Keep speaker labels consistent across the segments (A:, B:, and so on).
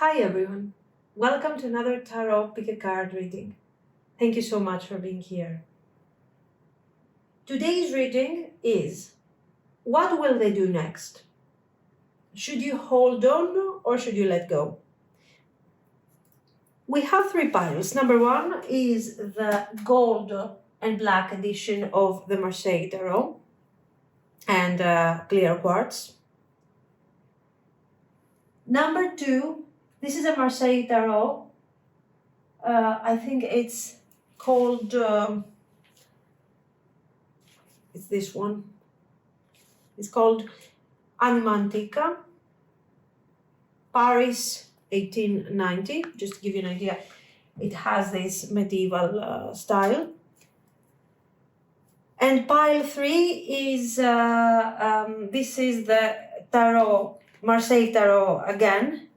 A: Hi everyone, welcome to another Tarot Pick a Card reading. Thank you so much for being here. Today's reading is, what will they do next? Should you hold on or should you let go? We have three piles. Number one is the gold and black edition of the Marseille tarot and clear quartz. Number two, this is a Marseille tarot. I think it's called, it's this one. It's called Anima, Antica, Paris, 1890. Just to give you an idea, it has this medieval style. And pile three is, this is the tarot, Marseille tarot again,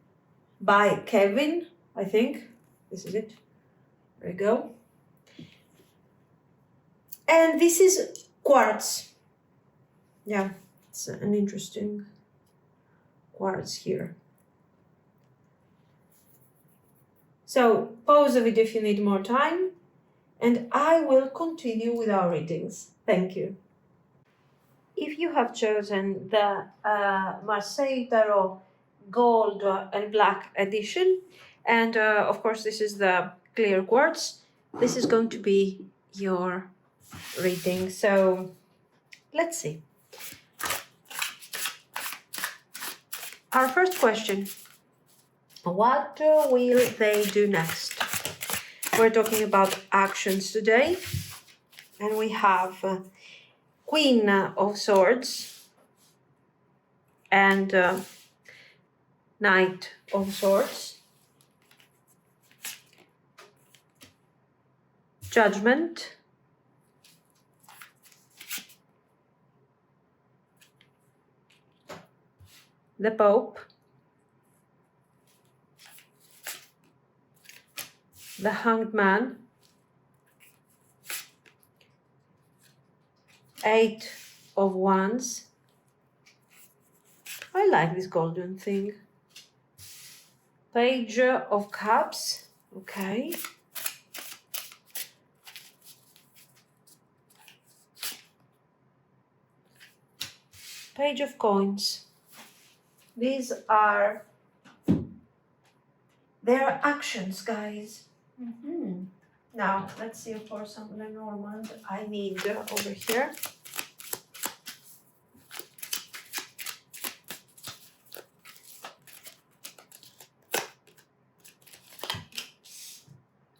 A: by Kaevane, I think. This is it. There you go. And this is quartz. Yeah, it's an interesting quartz here. So pause the video if you need more time, and I will continue with our readings. Thank you. If you have chosen the Marseille Tarot Gold and Black edition, and of course this is the clear quartz, this is going to be your reading. So let's see. Our first question, what will they do next? We're talking about actions today, and we have Queen of Swords and Knight of Swords, Judgment, the Pope, the Hanged Man, Eight of Wands. I like this golden thing. Page of Cups. Okay. Page of Coins. These are their actions, guys. Now, let's see for some Lenormand I need over here.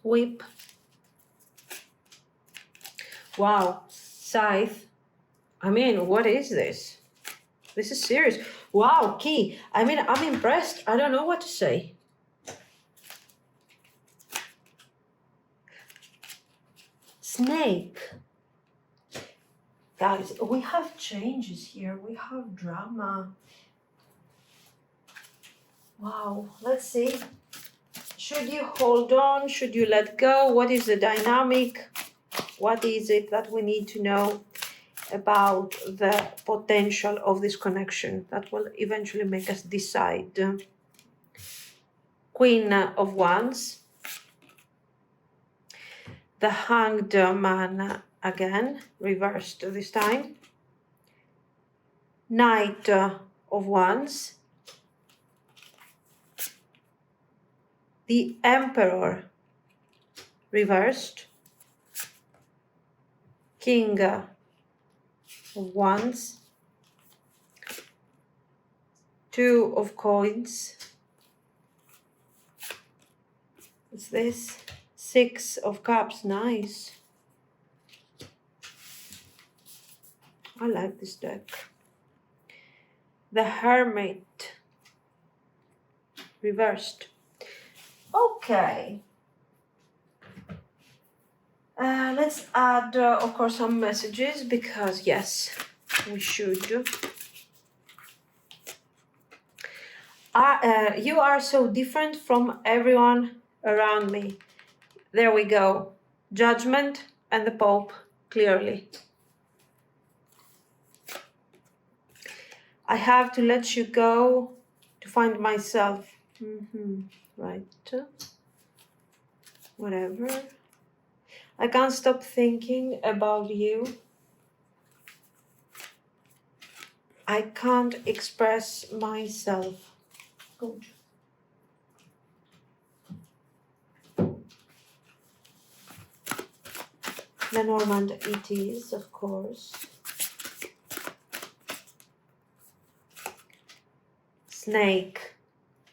A: Whip. Wow, Scythe. I mean, what is this? This is serious. Wow, Key. I mean, I'm impressed. I don't know what to say. Snake. Guys, we have changes here. We have drama. Wow, let's see. Should you hold on? Should you let go? What is the dynamic? What is it that we need to know about the potential of this connection that will eventually make us decide? Queen of Wands. The Hanged Man again, reversed this time. Knight of Wands. The Emperor, reversed. King of Wands. Two of Coins. What's this? Six of Cups, nice. I like this deck. The Hermit, reversed. Okay. Let's add, of course, some messages because, yes, we should. You are so different from everyone around me. There we go. Judgment and the Pope, clearly. I have to let you go to find myself. Right. Whatever. I can't stop thinking about you. I can't express myself. Good. Lenormand it is, of course. Snake.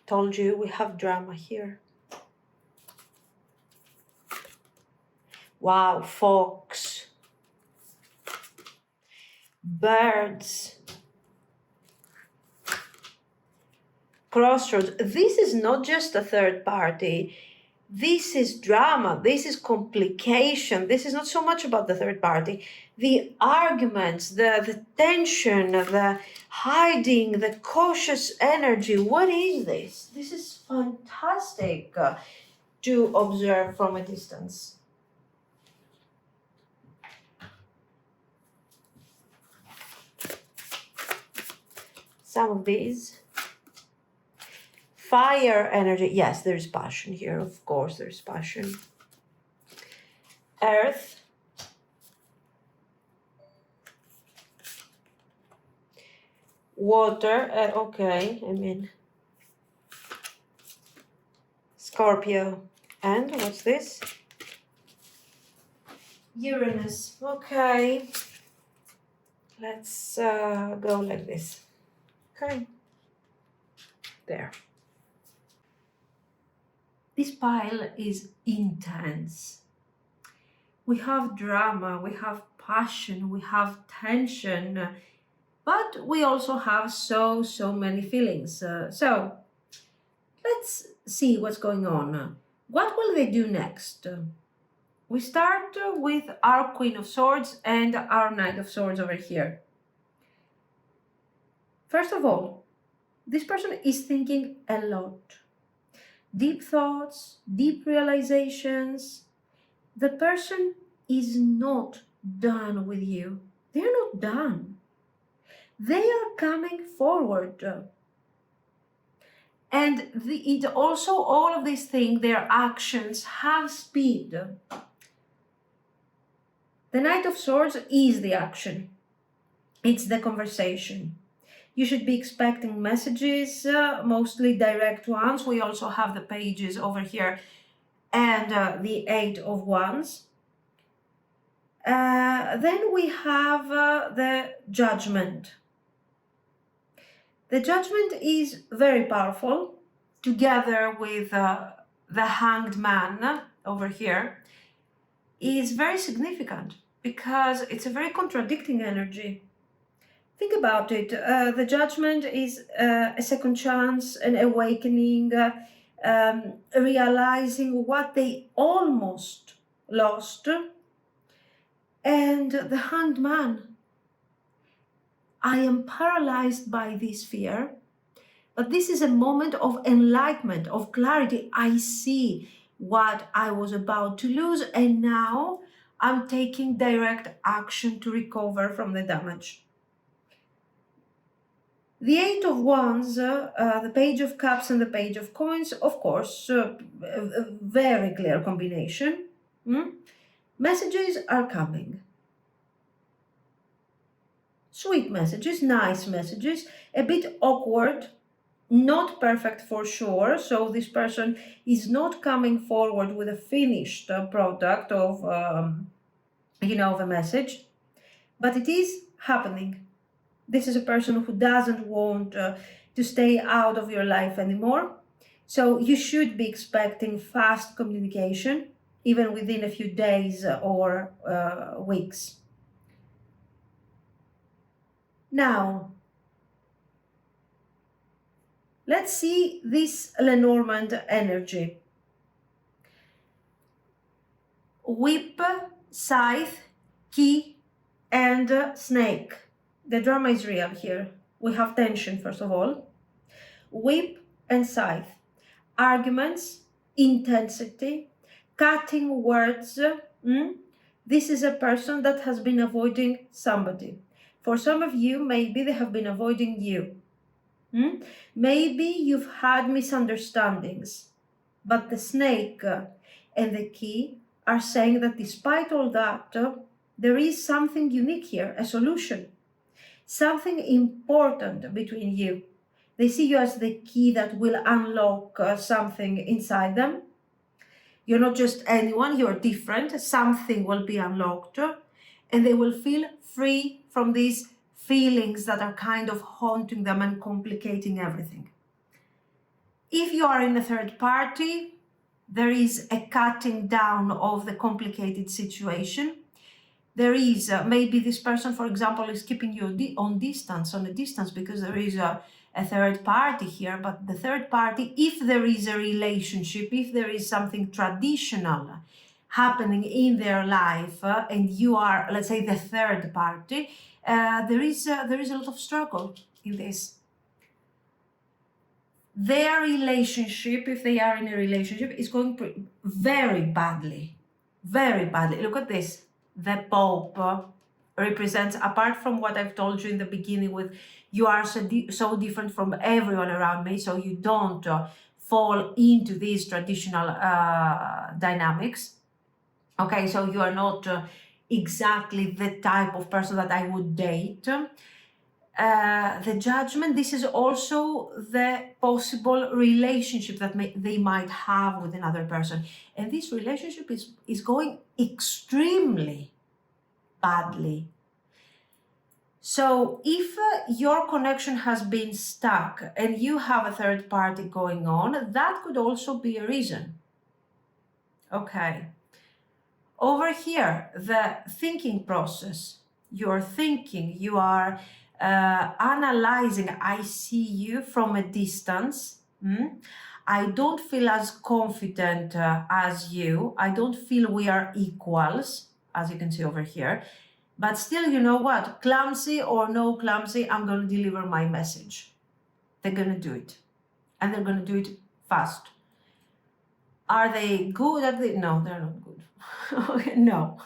A: Told you we have drama here. Wow, fox. Birds. Crossroads. This is not just a third party. This is drama. This is complication. This is not so much about the third party. The arguments, the tension, the hiding, the cautious energy. What is this? This is fantastic to observe from a distance. Some of these. Fire energy. Yes, there's passion here. Of course, there's passion. Earth. Water. Okay, I mean. Scorpio. And what's this? Uranus. Okay. Let's go like this. Okay. There. This pile is intense. We have drama, we have passion, we have tension, but we also have so many feelings. So let's see what's going on. What will they do next? We start with our Queen of Swords and our Knight of Swords over here. First of all, this person is thinking a lot. Deep thoughts, deep realizations. The person is not done with you. They're not done. They are coming forward. And it also, all of these things, their actions have speed. The Knight of Swords is the action. It's the conversation. You should be expecting messages, mostly direct ones. We also have the pages over here and the Eight of Wands. Then we have the Judgment. The Judgment is very powerful, together with the Hanged Man over here, is very significant because it's a very contradicting energy. Think about it. The Judgment is a second chance, an awakening, realizing what they almost lost. And the Hanged Man. I am paralyzed by this fear, but this is a moment of enlightenment, of clarity. I see what I was about to lose, and now I'm taking direct action to recover from the damage. The Eight of Wands, the Page of Cups and the Page of Coins, of course, a very clear combination. Messages are coming. Sweet messages, nice messages, a bit awkward, not perfect for sure. So this person is not coming forward with a finished product of, of a message, but it is happening. This is a person who doesn't want to stay out of your life anymore. So you should be expecting fast communication, even within a few days or weeks. Now, let's see this Lenormand energy. Whip, scythe, key, and snake. The drama is real here. We have tension, first of all. Whip and scythe. Arguments, intensity, cutting words. This is a person that has been avoiding somebody. For some of you, maybe they have been avoiding you. Maybe you've had misunderstandings, but the snake and the key are saying that despite all that, there is something unique here, a solution, something important between you. They see you as the key that will unlock something inside them. You're not just anyone, you're different. Something will be unlocked, and they will feel free from these feelings that are kind of haunting them and complicating everything. If you are in a third party, there is a cutting down of the complicated situation. There is maybe this person, for example, is keeping you on a distance, because there is a third party here. But the third party, if there is a relationship, if there is something traditional happening in their life, and you are, let's say, the third party, there is a lot of struggle in this. Their relationship, if they are in a relationship, is going very badly, very badly. Look at this. The Pope represents, apart from what I've told you in the beginning with you are so different from everyone around me, so you don't fall into these traditional dynamics. Okay, so you are not exactly the type of person that I would date. The Judgment, this is also the possible relationship that they might have with another person. And this relationship is going extremely badly. So if your connection has been stuck and you have a third party going on, that could also be a reason. Okay. Over here, the thinking process. You're thinking, you are analyzing. I see you from a distance. I don't feel as confident as you. I don't feel we are equals, as you can see over here. But still, you know what? Clumsy or no clumsy, I'm going to deliver my message. They're going to do it. And they're going to do it fast. Are they good at it? No, they're not good. No.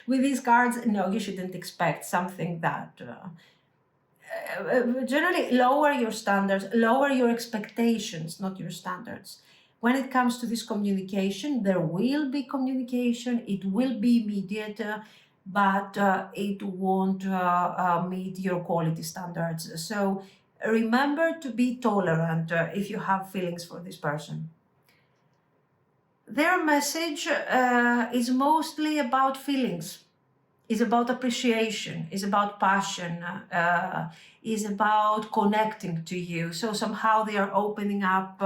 A: With these cards, no, you shouldn't expect something that... generally, lower your standards, lower your expectations, not your standards. When it comes to this communication, there will be communication, it will be immediate, but it won't meet your quality standards. So remember to be tolerant if you have feelings for this person. Their message is mostly about feelings. Is about appreciation, is about passion, is about connecting to you. So somehow they are opening up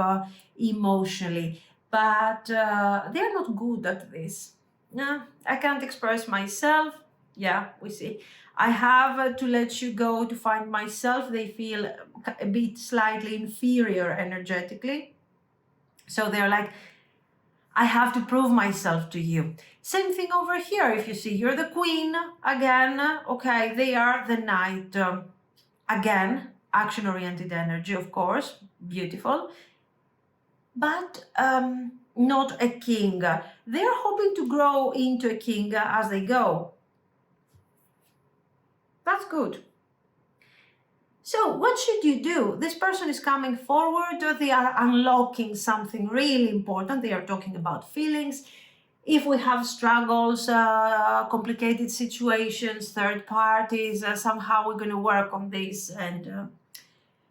A: emotionally, but they're not good at this. No, I can't express myself. Yeah, we see. I have to let you go to find myself. They feel a bit slightly inferior energetically. So they're like, I have to prove myself to you. Same thing over here. If you see, you're the queen again. Okay, they are the knight. Again, action-oriented energy, of course. Beautiful. But not a king. They're hoping to grow into a king as they go. That's good. So what should you do? This person is coming forward. They are unlocking something really important. They are talking about feelings. If we have struggles, complicated situations, third parties, somehow we're going to work on this and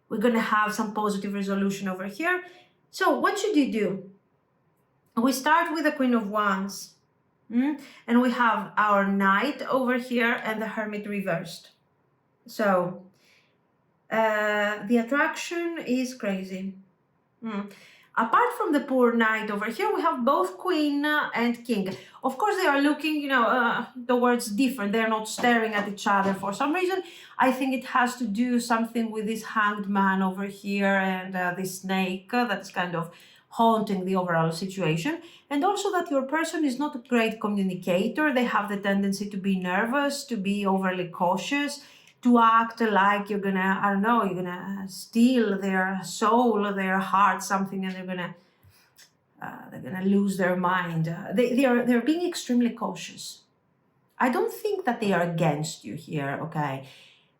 A: we're going to have some positive resolution over here. So what should you do? We start with the Queen of Wands. And we have our Knight over here and the Hermit reversed. So the attraction is crazy. Apart from the poor Knight over here, we have both Queen and King. Of course, they are looking, towards different. They're not staring at each other for some reason. I think it has to do something with this Hanged Man over here and this snake that's kind of haunting the overall situation. And also that your person is not a great communicator. They have the tendency to be nervous, to be overly cautious, to act like you're gonna, you're gonna steal their soul, their heart, something, and they're gonna lose their mind. They're being extremely cautious. I don't think that they are against you here, okay?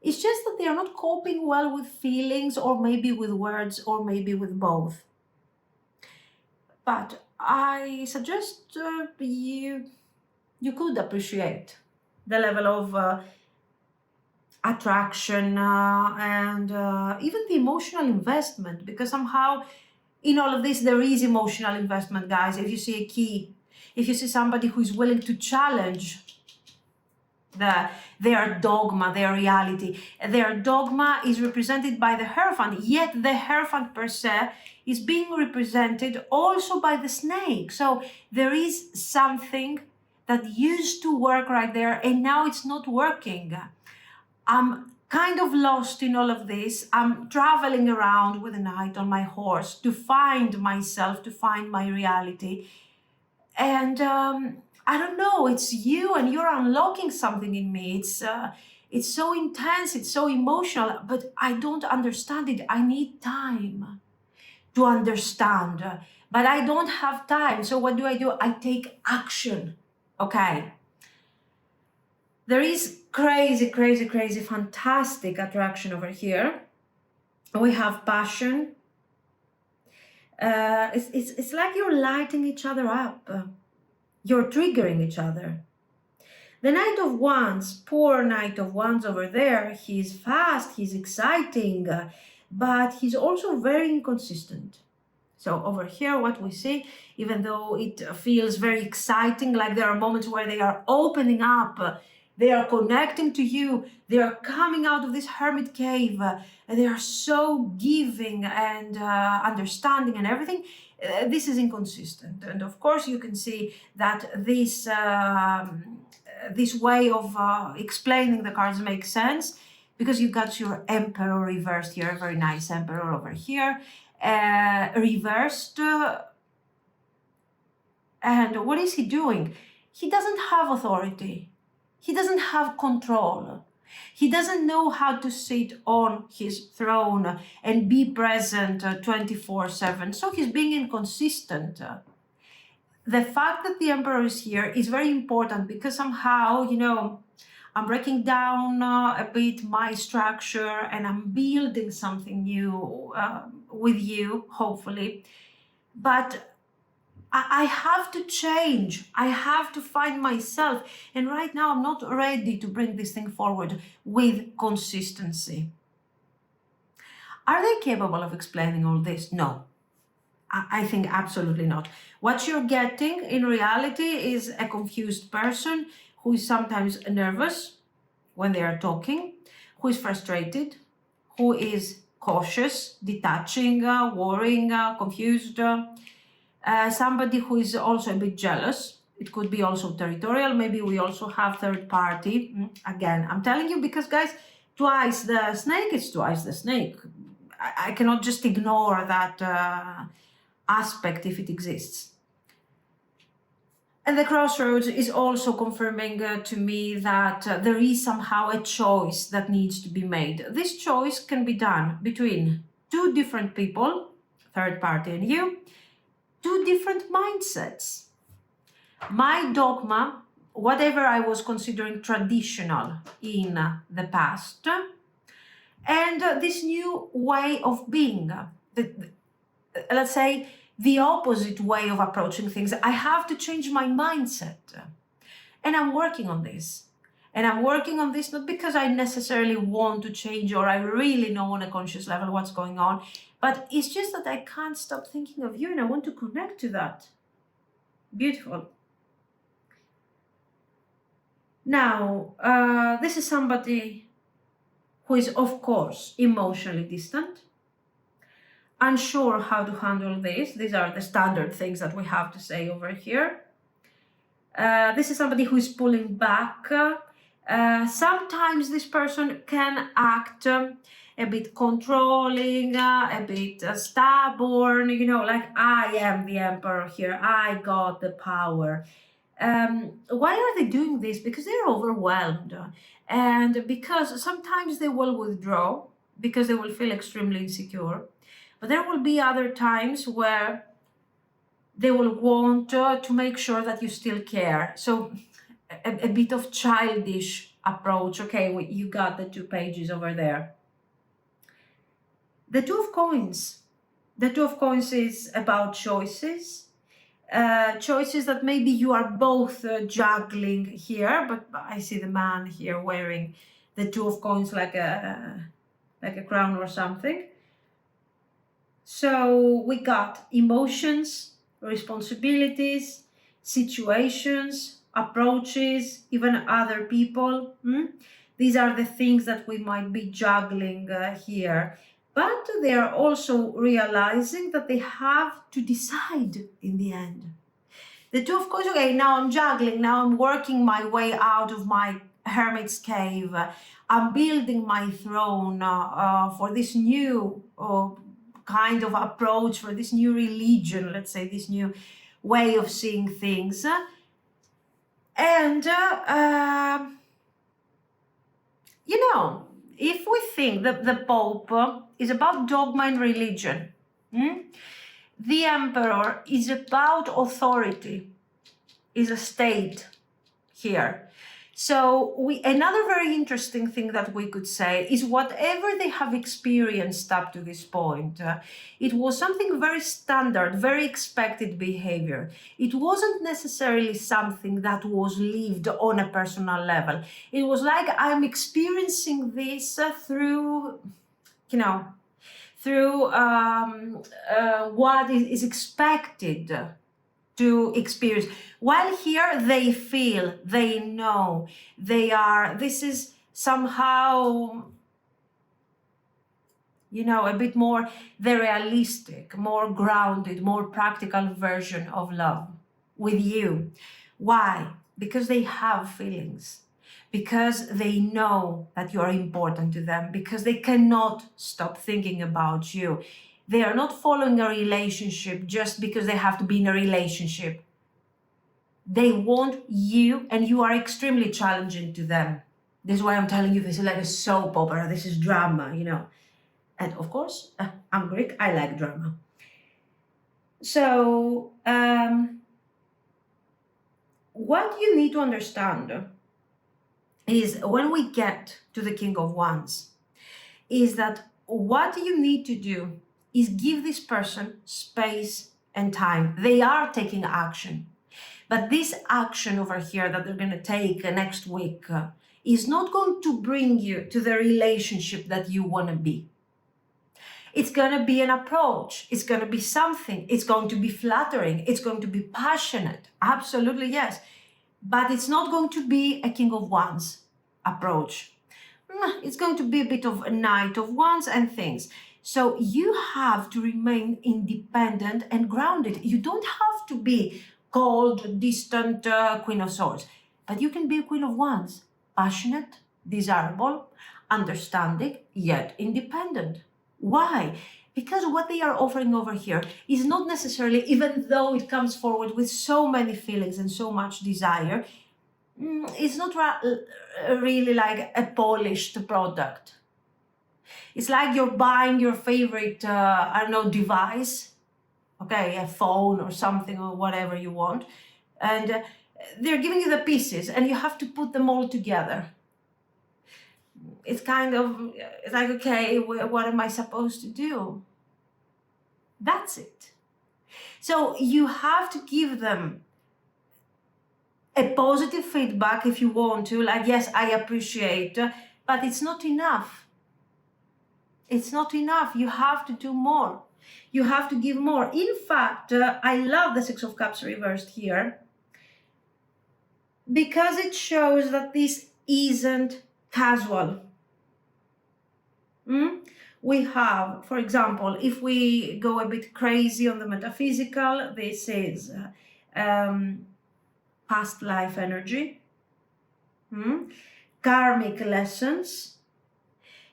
A: It's just that they are not coping well with feelings, or maybe with words, or maybe with both. But I suggest you could appreciate the level of attraction and even the emotional investment, because somehow in all of this there is emotional investment, guys. If you see a key, if you see somebody who is willing to challenge their dogma, their reality. Their dogma is represented by the Hierophant, yet the Hierophant per se is being represented also by the snake. So there is something that used to work right there, and now it's not working. I'm kind of lost in all of this. I'm traveling around with the knight on my horse to find myself, to find my reality. And I don't know, it's you, and you're unlocking something in me. It's so intense, it's so emotional, but I don't understand it. I need time to understand, but I don't have time. So what do? I take action. Okay. There is crazy, crazy, crazy, fantastic attraction over here. We have passion. It's like you're lighting each other up. You're triggering each other. The Knight of Wands, poor Knight of Wands over there, he's fast, he's exciting, but he's also very inconsistent. So over here, what we see, even though it feels very exciting, like there are moments where they are opening up, they are connecting to you, they are coming out of this hermit cave, and they are so giving and understanding and everything. This is inconsistent. And of course, you can see that this way of explaining the cards makes sense, because you got your Emperor reversed here, a very nice Emperor over here, reversed. And what is he doing? He doesn't have authority. He doesn't have control. He doesn't know how to sit on his throne and be present 24/7. So he's being inconsistent. The fact that the Emperor is here is very important, because somehow, I'm breaking down a bit my structure, and I'm building something new with you, hopefully. But I have to change. I have to find myself. And right now, I'm not ready to bring this thing forward with consistency. Are they capable of explaining all this? No. I think absolutely not. What you're getting in reality is a confused person who is sometimes nervous when they are talking, who is frustrated, who is cautious, detaching, worrying, confused. Somebody who is also a bit jealous. It could be also territorial. Maybe we also have third party. Again, I'm telling you, because guys, twice the snake is twice the snake. I cannot just ignore that aspect if it exists. And the crossroads is also confirming to me that there is somehow a choice that needs to be made. This choice can be done between two different people, third party and you, two different mindsets. My dogma, whatever I was considering traditional in the past, and this new way of being, let's say the opposite way of approaching things. I have to change my mindset. And I'm working on this. And I'm working on this not because I necessarily want to change, or I really know on a conscious level what's going on, but it's just that I can't stop thinking of you, and I want to connect to that. Beautiful. Now, this is somebody who is, of course, emotionally distant, unsure how to handle this. These are the standard things that we have to say over here. This is somebody who is pulling back. Sometimes this person can act a bit controlling, a bit stubborn, like I am the emperor here, I got the power. Why are they doing this? Because they're overwhelmed, and because sometimes they will withdraw because they will feel extremely insecure. But there will be other times where they will want to make sure that you still care. So a bit of childish approach. Okay, you got the 2 pages over there. The 2 of Coins. The 2 of Coins is about choices. Choices that maybe you are both juggling here, but I see the man here wearing the 2 of Coins like a crown or something. So we got emotions, responsibilities, situations, approaches, even other people. These are the things that we might be juggling here. But they are also realizing that they have to decide in the end. The 2 of Coins, okay, now I'm juggling, now I'm working my way out of my hermit's cave. I'm building my throne for this new kind of approach, for this new religion, let's say, this new way of seeing things. And, you know, if we think that the Pope is about dogma and religion, the Emperor is about authority, is a state here. So another very interesting thing that we could say is whatever they have experienced up to this point, it was something very standard, very expected behavior. It wasn't necessarily something that was lived on a personal level. It was like, I'm experiencing this through, you know, through what is expected to experience. While here they feel, they know, they are, this is somehow, you know, a bit more the realistic, more grounded, more practical version of love with you. Why? Because they have feelings, because they know that you are important to them, because they cannot stop thinking about you. They are not following a relationship just because they have to be in a relationship. They want you, and you are extremely challenging to them. This is why I'm telling you, this is like a soap opera, this is drama, you know. And of course, I'm Greek, I like drama. So, what you need to understand is when we get to the King of Wands, is that what you need to do is give this person space and time. They are taking action. But this action over here that they're going to take next week is not going to bring you to the relationship that you want to be. It's going to be an approach. It's going to be something. It's going to be flattering. It's going to be passionate. Absolutely, yes. But it's not going to be a King of Wands approach. It's going to be a bit of a Knight of Wands and things. So you have to remain independent and grounded. You don't have to be cold, distant Queen of Swords, but you can be a Queen of Wands, passionate, desirable, understanding, yet independent. Why? Because what they are offering over here is not necessarily, even though it comes forward with so many feelings and so much desire, it's not really like a polished product. It's like you're buying your favorite, I don't know, device, okay, a phone or something or whatever you want, and they're giving you the pieces and you have to put them all together. It's kind of, it's like, okay, what am I supposed to do? That's it. So you have to give them a positive feedback if you want to, like, yes, I appreciate, but it's not enough. It's not enough. You have to do more. You have to give more. In fact, I love the Six of Cups reversed here because it shows that this isn't casual. We have, for example, if we go a bit crazy on the metaphysical, this is past life energy, karmic lessons.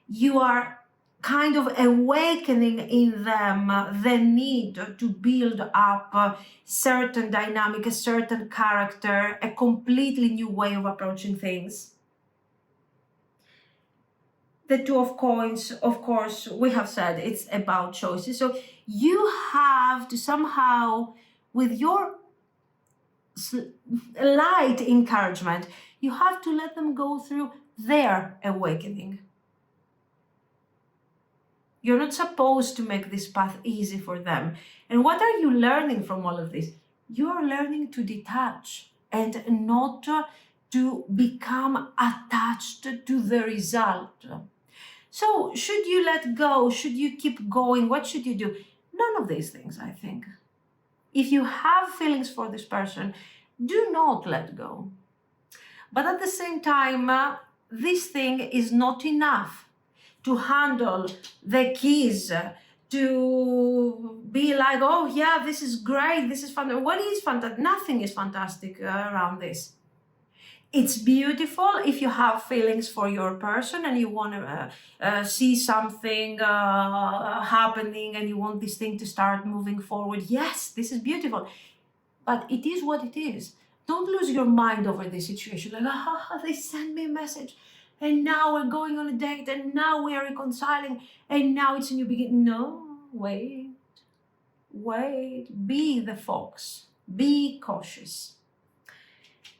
A: You are kind of awakening in them the need to build up certain dynamic, a certain character, a completely new way of approaching things. The Two of Coins, of course, we have said it's about choices. So you have to somehow, with your light encouragement, you have to let them go through their awakening. You're not supposed to make this path easy for them. And what are you learning from all of this? You are learning to detach and not to become attached to the result. So should you let go? Should you keep going? What should you do? None of these things, I think. If you have feelings for this person, do not let go. But at the same time, this thing is not enough to handle the keys, to be like, oh yeah, this is great, this is fun. What is fantastic? Nothing is fantastic around this. It's beautiful if you have feelings for your person and you want to see something happening and you want this thing to start moving forward. Yes, this is beautiful, but it is what it is. Don't lose your mind over this situation. Like, they sent me a message and now we're going on a date and now we are reconciling and now it's a new beginning. No, wait, be the fox, be cautious.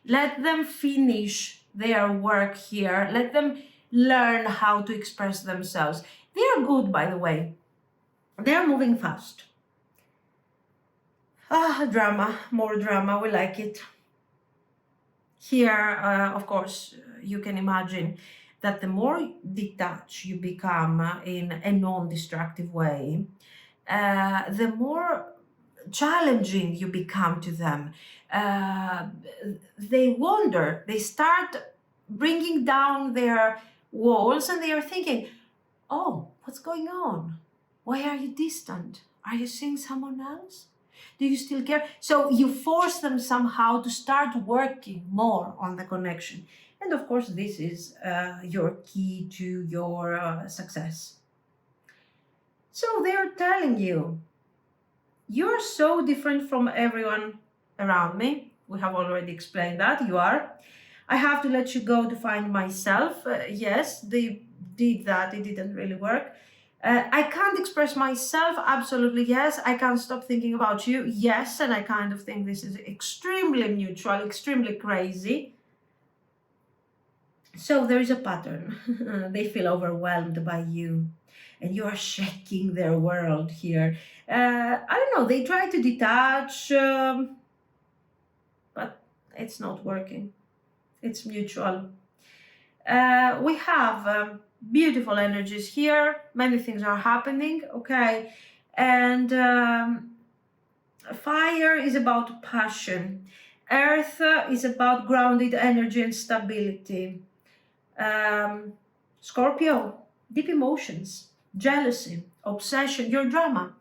A: Let them finish their work here. Let them learn how to express themselves. They are good, by the way. They are moving fast. Drama, more drama, we like it. Here, of course, you can imagine that the more detached you become in a non-destructive way, the more challenging you become to them. They wonder, they start bringing down their walls and they are thinking, oh, what's going on? Why are you distant? Are you seeing someone else? Do you still care? So you force them somehow to start working more on the connection. And of course, this is your key to your success. So they are telling you, you're so different from everyone around me. We have already explained that, you are. I have to let you go to find myself. Yes, they did that, it didn't really work. I can't express myself, absolutely yes. I can't stop thinking about you, yes. And I kind of think this is extremely neutral, extremely crazy. So there is a pattern. They feel overwhelmed by you and you are shaking their world here. I don't know, they try to detach, but it's not working. It's mutual. We have beautiful energies here. Many things are happening, okay? And fire is about passion. Earth is about grounded energy and stability. Scorpio, deep emotions, jealousy, obsession, your drama.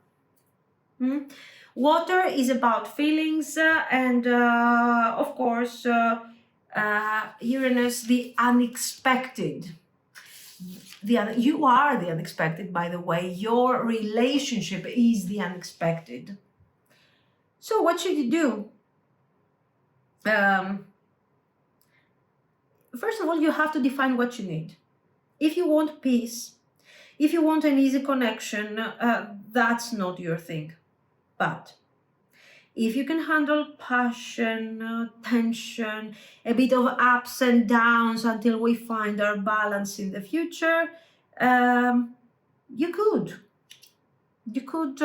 A: Water is about feelings and of course Uranus, the unexpected. You are the unexpected, by the way. Your relationship is the unexpected. So what should you do? First of all, you have to define what you need. If you want peace, if you want an easy connection, that's not your thing. But if you can handle passion, tension, a bit of ups and downs until we find our balance in the future, you could. You could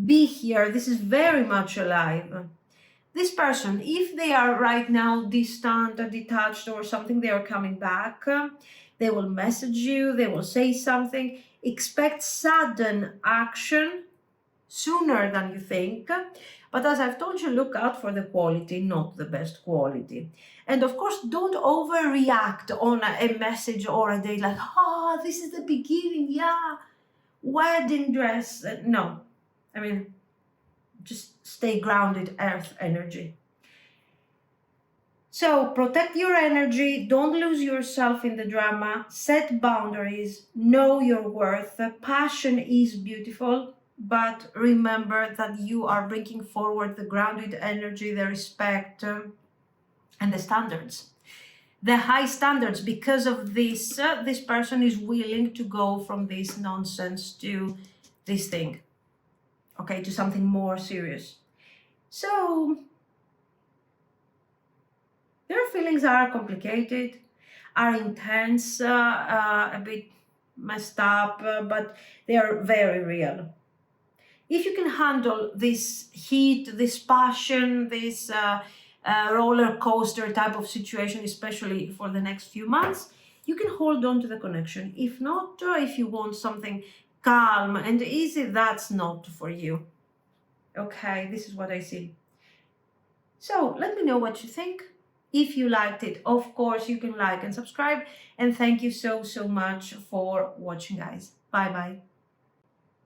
A: be here. This is very much alive. This person, if they are right now distant or detached or something, they are coming back. They will message you. They will say something. Expect sudden action sooner than you think. But as I've told you, look out for the quality, not the best quality. And of course, don't overreact on a message or a day like, oh, this is the beginning, yeah, wedding dress. No, I mean, just stay grounded, earth energy. So protect your energy, don't lose yourself in the drama, set boundaries, know your worth. Passion is beautiful, but remember that you are bringing forward the grounded energy, the respect, and the standards. The high standards. Because of this, this person is willing to go from this nonsense to this thing, okay, to something more serious. So their feelings are complicated. are intense, a bit messed up, but they are very real. If you can handle this heat, this passion, this roller coaster type of situation, especially for the next few months, you can hold on to the connection. If not, if you want something calm and easy, that's not for you. Okay, this is what I see. So let me know what you think. If you liked it, of course, you can like and subscribe. And thank you so much for watching, guys. Bye bye.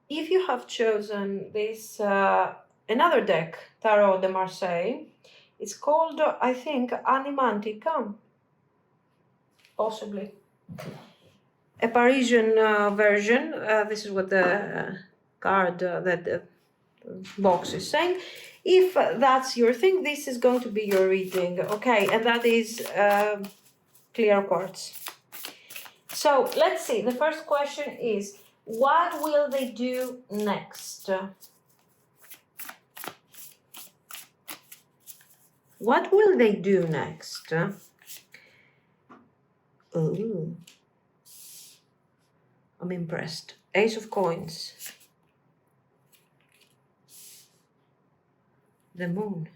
A: If you have chosen this another deck, Tarot de Marseille, it's called, I think, Anima, Antica, possibly. A Parisian version. This is what the card, that the box is saying. If that's your thing, this is going to be your reading, okay? And that is clear quartz. So let's see. The first question is, what will they do next? What will they do next? Ooh. I'm impressed. Ace of Coins. The Moon.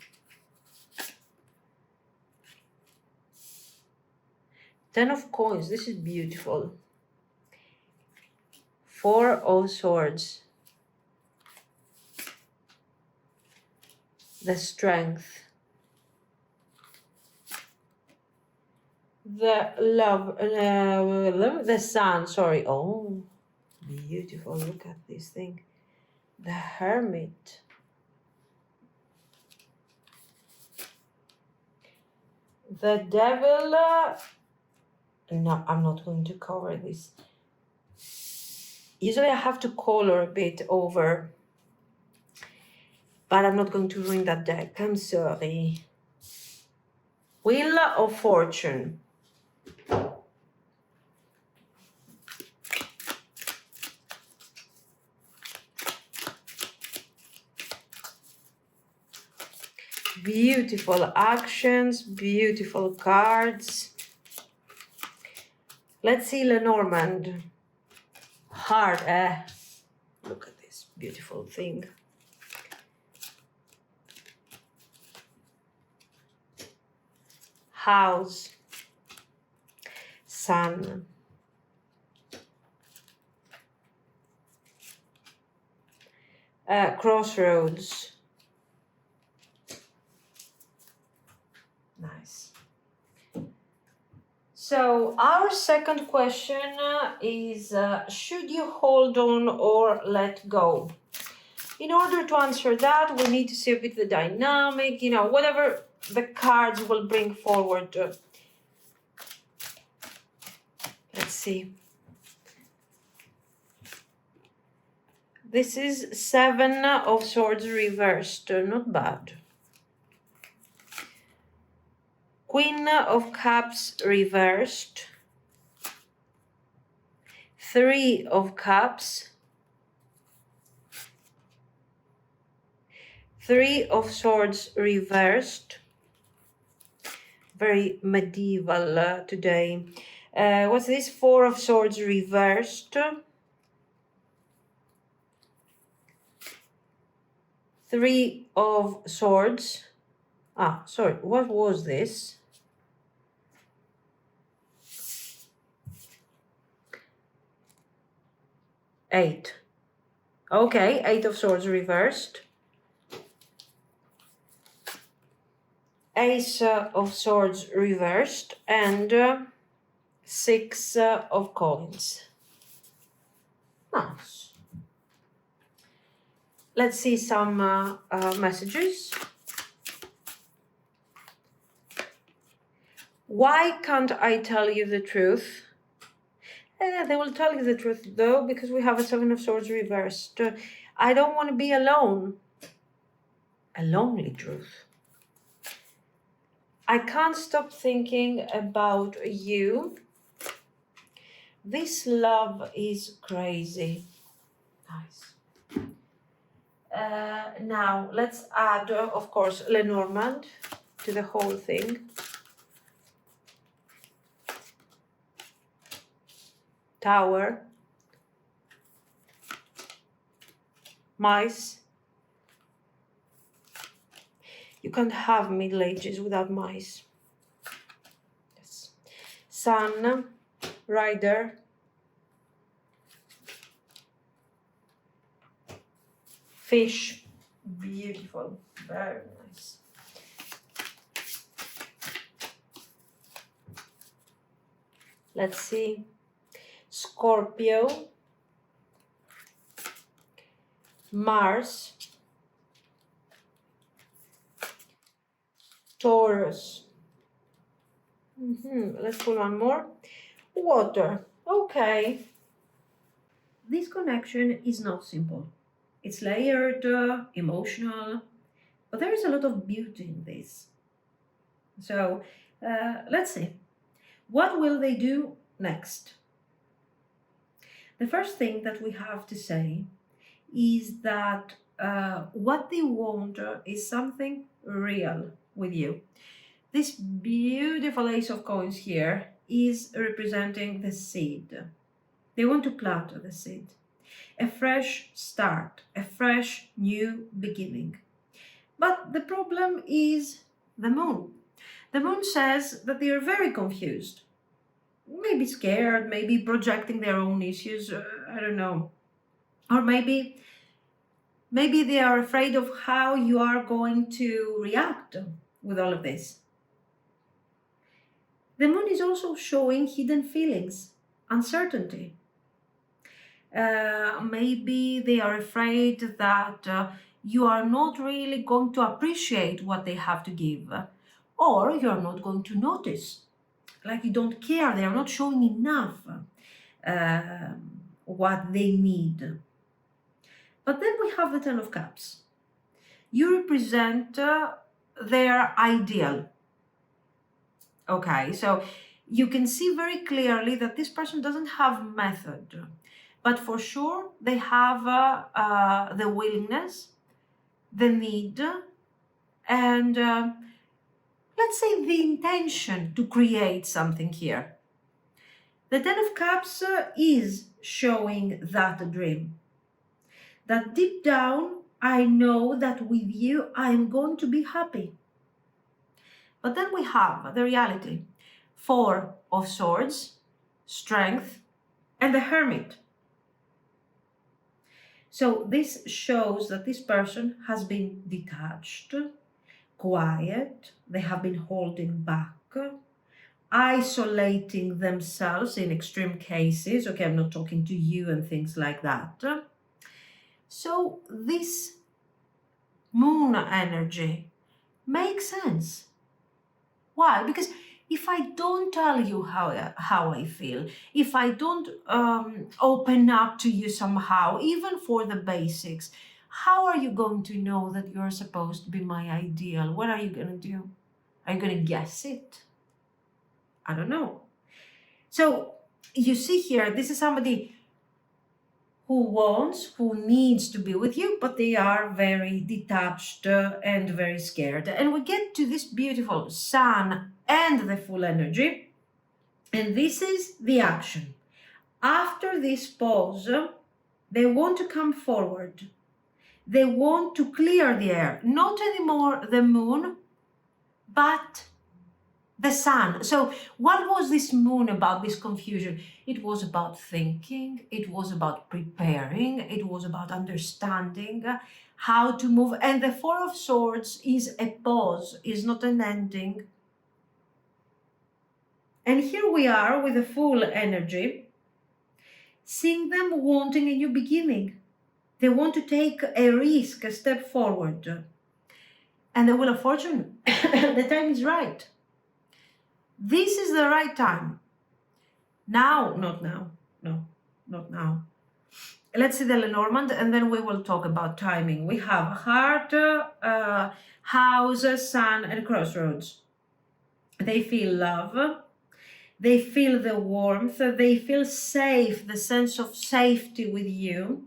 A: Ten of Coins. This is beautiful. Four of Swords. The Strength. The Love. The Sun. Sorry. Oh, beautiful. Look at this thing. The Hermit. The Devil. No, I'm not going to cover this. Usually I have to color a bit over, but I'm not going to ruin that deck. I'm sorry. Wheel of Fortune. Beautiful actions, beautiful cards. Let's see Lenormand. Heart. Look at this beautiful thing. House. Sun. Crossroads. Nice. So our second question is, should you hold on or let go? In order to answer that, we need to see a bit the dynamic, whatever the cards will bring forward. Let's see. This is Seven of Swords reversed. Not bad. Queen of Cups reversed. Three of Cups. Three of Swords reversed. Very medieval today. What's this? Four of Swords reversed. Three of Swords. Sorry, what was this? Eight. Okay, Eight of Swords reversed. Ace of Swords reversed. And Six of Coins. Nice. Let's see some messages. Why can't I tell you the truth? They will tell you the truth, though, because we have a Seven of Swords reversed. I don't want to be alone. A lonely truth. I can't stop thinking about you. This love is crazy. Nice. Now, let's add, of course, Lenormand to the whole thing. Tower, mice. You can't have Middle Ages without mice. Yes. Sun, Rider, Fish. Beautiful, very nice. Let's see. Scorpio, Mars, Taurus. Let's pull one more. Water. Okay. This connection is not simple. It's layered, emotional, but there is a lot of beauty in this. So let's see. What will they do next? The first thing that we have to say is that what they want is something real with you. This beautiful Ace of Coins here is representing the seed. They want to plant the seed. A fresh start, a fresh new beginning. But the problem is the moon. The moon says that they are very confused. Maybe scared, maybe projecting their own issues, I don't know. Or maybe they are afraid of how you are going to react with all of this. The moon is also showing hidden feelings, uncertainty. Maybe they are afraid that you are not really going to appreciate what they have to give, or you are not going to notice. Like you don't care, they are not showing enough what they need. But then we have the Ten of Cups. You represent their ideal. Okay, so you can see very clearly that this person doesn't have method, but for sure they have the willingness, the need, and let's say the intention to create something here. The Ten of Cups is showing that dream. That deep down, I know that with you, I'm going to be happy. But then we have the reality. Four of Swords, Strength, and the Hermit. So this shows that this person has been detached, quiet, they have been holding back, isolating themselves in extreme cases. Okay, I'm not talking to you and things like that. So this moon energy makes sense. Why? Because if I don't tell you how I feel, if I don't open up to you somehow, even for the basics, how are you going to know that you're supposed to be my ideal? What are you going to do? Are you going to guess it? I don't know. So you see here, this is somebody who needs to be with you, but they are very detached and very scared. And we get to this beautiful Sun and the full energy. And this is the action. After this pause, they want to come forward. They want to clear the air. Not anymore the moon, but the sun. So what was this moon about, this confusion? It was about thinking, it was about preparing, it was about understanding how to move. And the Four of Swords is a pause, is not an ending. And here we are with the full energy, seeing them wanting a new beginning. They want to take a risk, a step forward. And the Wheel of Fortune, the time is right. This is the right time. Now, not now. No, not now. Let's see the Lenormand, and then we will talk about timing. We have Heart, House, Sun, and Crossroads. They feel love. They feel the warmth. They feel safe, the sense of safety with you.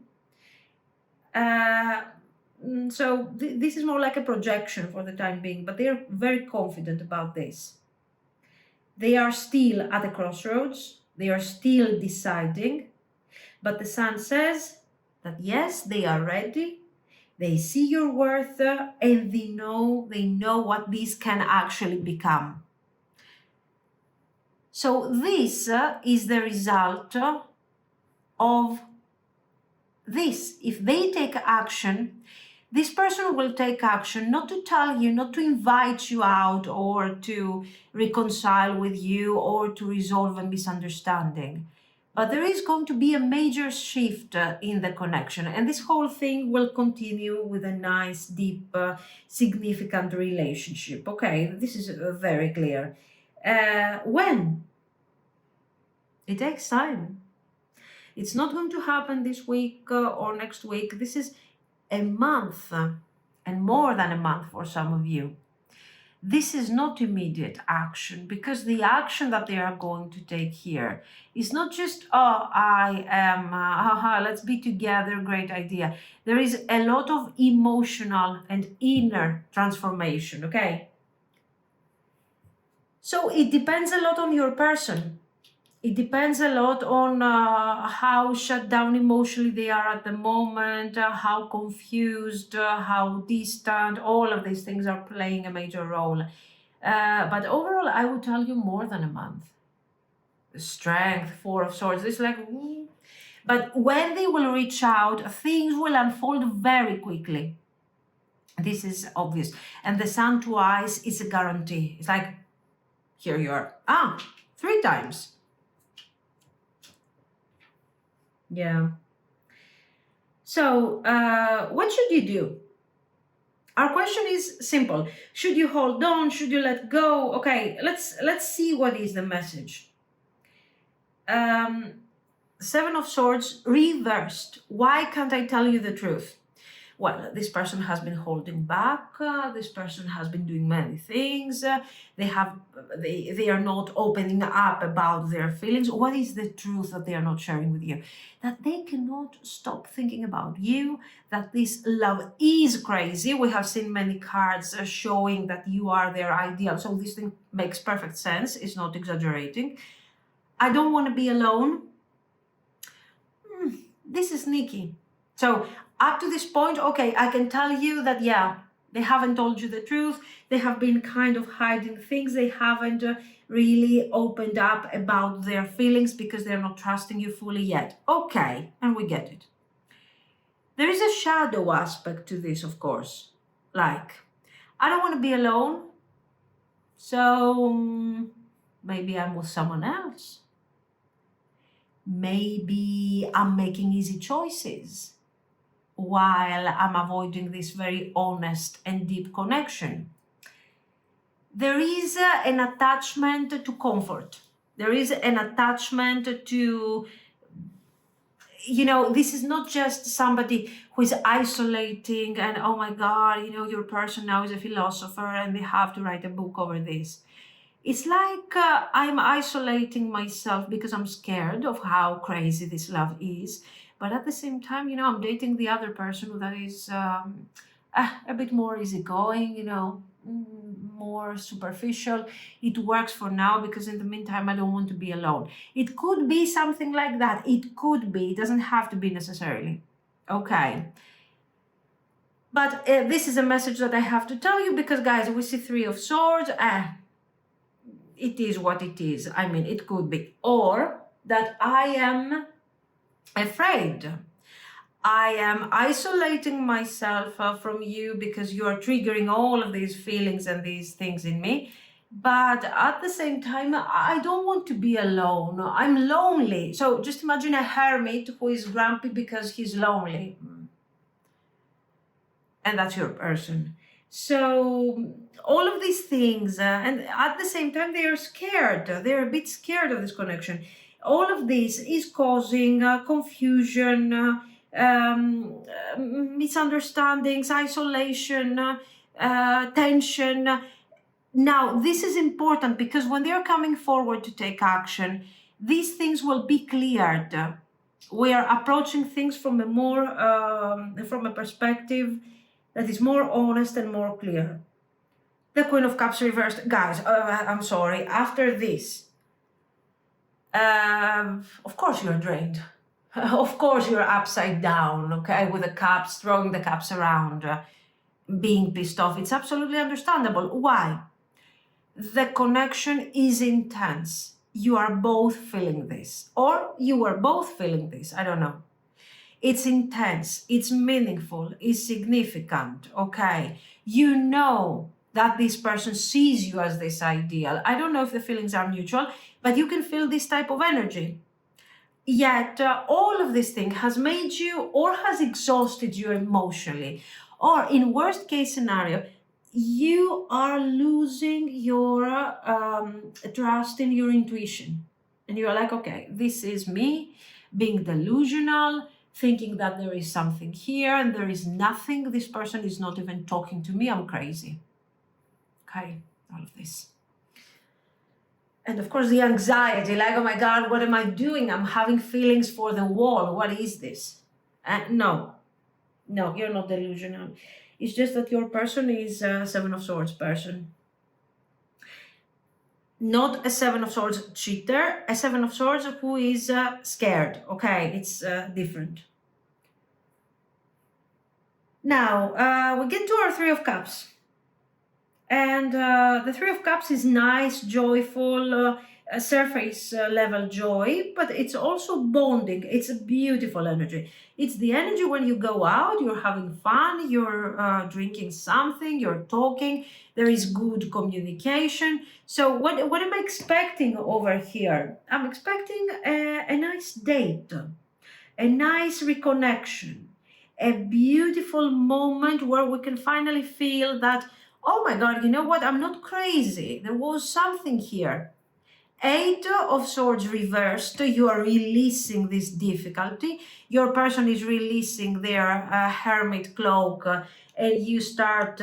A: So this is more like a projection for the time being, but they are very confident about this. They are still at the crossroads. They are still deciding, but the Sun says that yes, they are ready. They see your worth, and they know what this can actually become. So this is the result of this. If they take action, this person will take action, not to tell you, not to invite you out or to reconcile with you or to resolve a misunderstanding. But there is going to be a major shift in the connection, and this whole thing will continue with a nice, deep, significant relationship. Okay, this is very clear. When? It takes time. It's not going to happen this week or next week. This is a month and more than a month for some of you. This is not immediate action, because the action that they are going to take here is not just, oh, I am, let's be together, great idea. There is a lot of emotional and inner transformation, okay? So it depends a lot on your person. It depends a lot on how shut down emotionally they are at the moment, how confused, how distant. All of these things are playing a major role. But overall, I would tell you more than a month. Strength, Four of Swords, it's like, but when they will reach out, things will unfold very quickly. This is obvious. And the Sun twice is a guarantee. It's like, here you are. 3 times. Yeah. So, what should you do? Our question is simple. Should you hold on? Should you let go? Okay, let's see what is the message. 7 of Swords reversed. Why can't I tell you the truth? Well, this person has been holding back. This person has been doing many things. They are not opening up about their feelings. What is the truth that they are not sharing with you? That they cannot stop thinking about you, that this love is crazy. We have seen many cards showing that you are their ideal. So this thing makes perfect sense. It's not exaggerating. I don't want to be alone. This is sneaky. So up to this point, okay, I can tell you that, yeah, they haven't told you the truth. They have been kind of hiding things. They haven't really opened up about their feelings because they're not trusting you fully yet. Okay, and we get it. There is a shadow aspect to this, of course. Like, I don't want to be alone, so maybe I'm with someone else. Maybe I'm making easy choices while I'm avoiding this very honest and deep connection. There is an attachment to comfort. There is an attachment to, this is not just somebody who is isolating and, oh my God, your person now is a philosopher and they have to write a book over this. It's like I'm isolating myself because I'm scared of how crazy this love is. But at the same time, I'm dating the other person that is a bit more easygoing, more superficial. It works for now because in the meantime, I don't want to be alone. It could be something like that. It could be. It doesn't have to be necessarily. Okay. But this is a message that I have to tell you because, guys, we see 3 of Swords. It is what it is. I mean, it could be. Or that I am afraid. I am isolating myself from you because you are triggering all of these feelings and these things in me. But at the same time, I don't want to be alone. I'm lonely. So just imagine a hermit who is grumpy because he's lonely. And that's your person. So all of these things, and at the same time, they are scared. They're a bit scared of this connection. All of this is causing confusion, misunderstandings, isolation, tension. Now, this is important because when they're coming forward to take action, these things will be cleared. We are approaching things from a perspective that is more honest and more clear. The Queen of Cups reversed. Guys, I'm sorry. After this, Of course you're drained. Of course you're upside down, okay, with the cups, throwing the cups around, being pissed off. It's absolutely understandable. Why? The connection is intense. You are both feeling this, or you were both feeling this. I don't know. It's intense, it's meaningful, it's significant, okay? You know that this person sees you as this ideal. I don't know if the feelings are mutual, but you can feel this type of energy. Yet all of this thing has made you or has exhausted you emotionally. Or in worst case scenario, you are losing your trust in your intuition. And you're like, okay, this is me being delusional, thinking that there is something here and there is nothing. This person is not even talking to me. I'm crazy. Okay, all of this. And of course, the anxiety, like, oh my God, what am I doing? I'm having feelings for the wall. What is this? No, you're not delusional. It's just that your person is a Seven of Swords person. Not a Seven of Swords cheater, a Seven of Swords who is scared. Okay, it's different. Now, we get to our Three of Cups. And the Three of Cups is nice, joyful, surface level joy, but it's also bonding. It's a beautiful energy. It's the energy when you go out, you're having fun, you're drinking something, you're talking, there is good communication. So what am I expecting over here? I'm expecting a nice date, a nice reconnection, a beautiful moment where we can finally feel that, oh my God, you know what? I'm not crazy. There was something here. Eight of Swords reversed. You are releasing this difficulty. Your person is releasing their hermit cloak, and you start,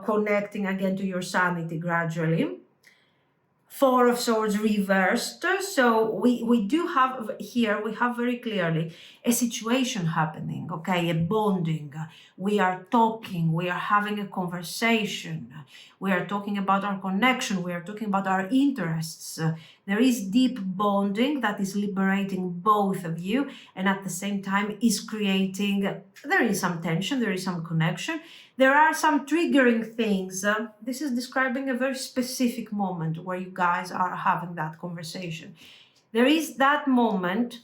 A: connecting again to your sanity gradually. Four of Swords reversed. So we do have here, we have very clearly a situation happening, okay, a bonding. We are talking, we are having a conversation, we are talking about our connection, we are talking about our interests. There is deep bonding that is liberating both of you, and at the same time is creating, there is some tension, there is some connection. There are some triggering things. This is describing a very specific moment where you guys are having that conversation. There is that moment,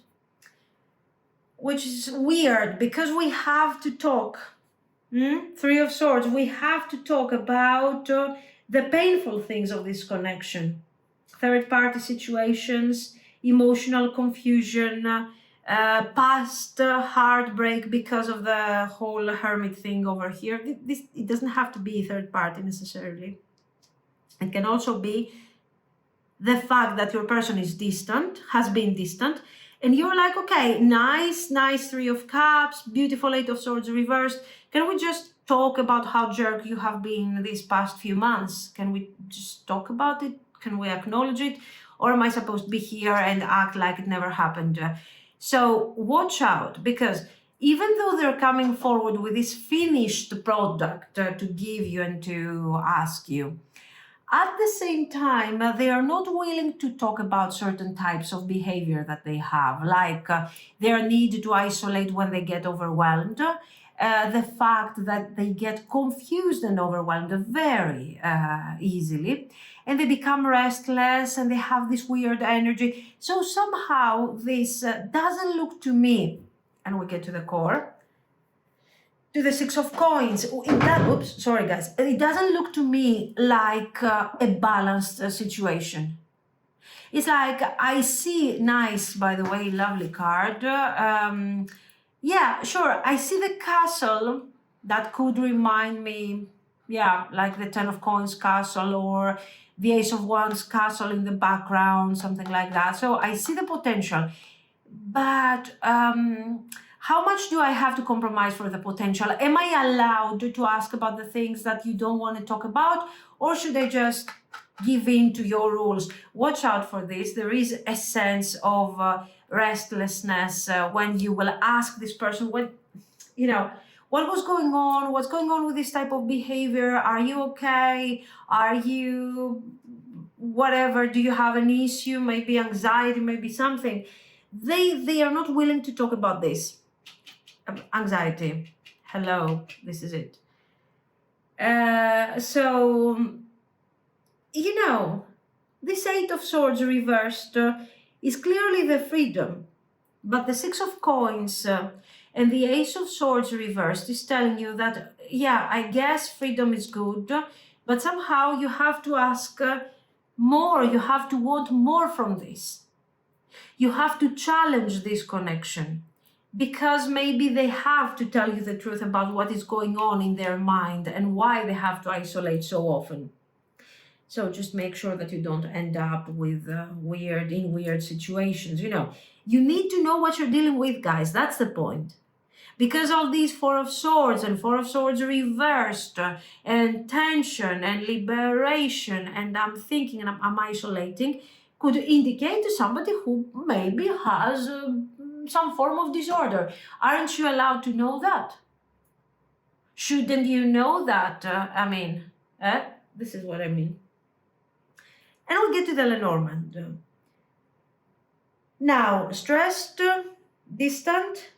A: which is weird because we have to talk. Three of Swords, we have to talk about the painful things of this connection. Third-party situations, emotional confusion, past heartbreak because of the whole hermit thing over here. It doesn't have to be third party necessarily. It can also be the fact that your person is distant, has been distant, and you're like, okay, nice Three of Cups, beautiful Eight of Swords reversed. Can we just talk about how jerk you have been these past few months? Can we just talk about it? Can we acknowledge it? Or am I supposed to be here and act like it never happened? So watch out, because even though they're coming forward with this finished product to give you and to ask you, at the same time, they are not willing to talk about certain types of behavior that they have, like their need to isolate when they get overwhelmed, the fact that they get confused and overwhelmed very easily, and they become restless and they have this weird energy. So somehow this doesn't look to me, and we get to the core, to the Six of Coins. Oops, sorry guys. It doesn't look to me like a balanced situation. It's like I see, nice, by the way, lovely card. Yeah, sure. I see the castle that could remind me, yeah, like the Ten of Coins castle or the Ace of Wands castle in the background, something like that. So I see the potential, but how much do I have to compromise for the potential? Am I allowed to ask about the things that you don't want to talk about, or should I just give in to your rules? Watch out for this. There is a sense of restlessness when you will ask this person, what was going on? What's going on with this type of behavior? Are you okay? Are you whatever, do you have an issue, maybe anxiety, maybe something, they are not willing to talk about this. Anxiety, hello, this is it. So, you know, this Eight of Swords reversed is clearly the freedom, but the Six of Coins and the Ace of Swords reversed is telling you that, yeah, I guess freedom is good, but somehow you have to ask more, you have to want more from this. You have to challenge this connection, because maybe they have to tell you the truth about what is going on in their mind and why they have to isolate so often. So just make sure that you don't end up with weird situations. You know, you need to know what you're dealing with, guys. That's the point. Because all these Four of Swords and Four of Swords reversed and tension and liberation and I'm thinking and I'm isolating could indicate to somebody who maybe has some form of disorder. Aren't you allowed to know that? Shouldn't you know that? This is what I mean. And we'll get to the Lenormand. Now, stressed, distant.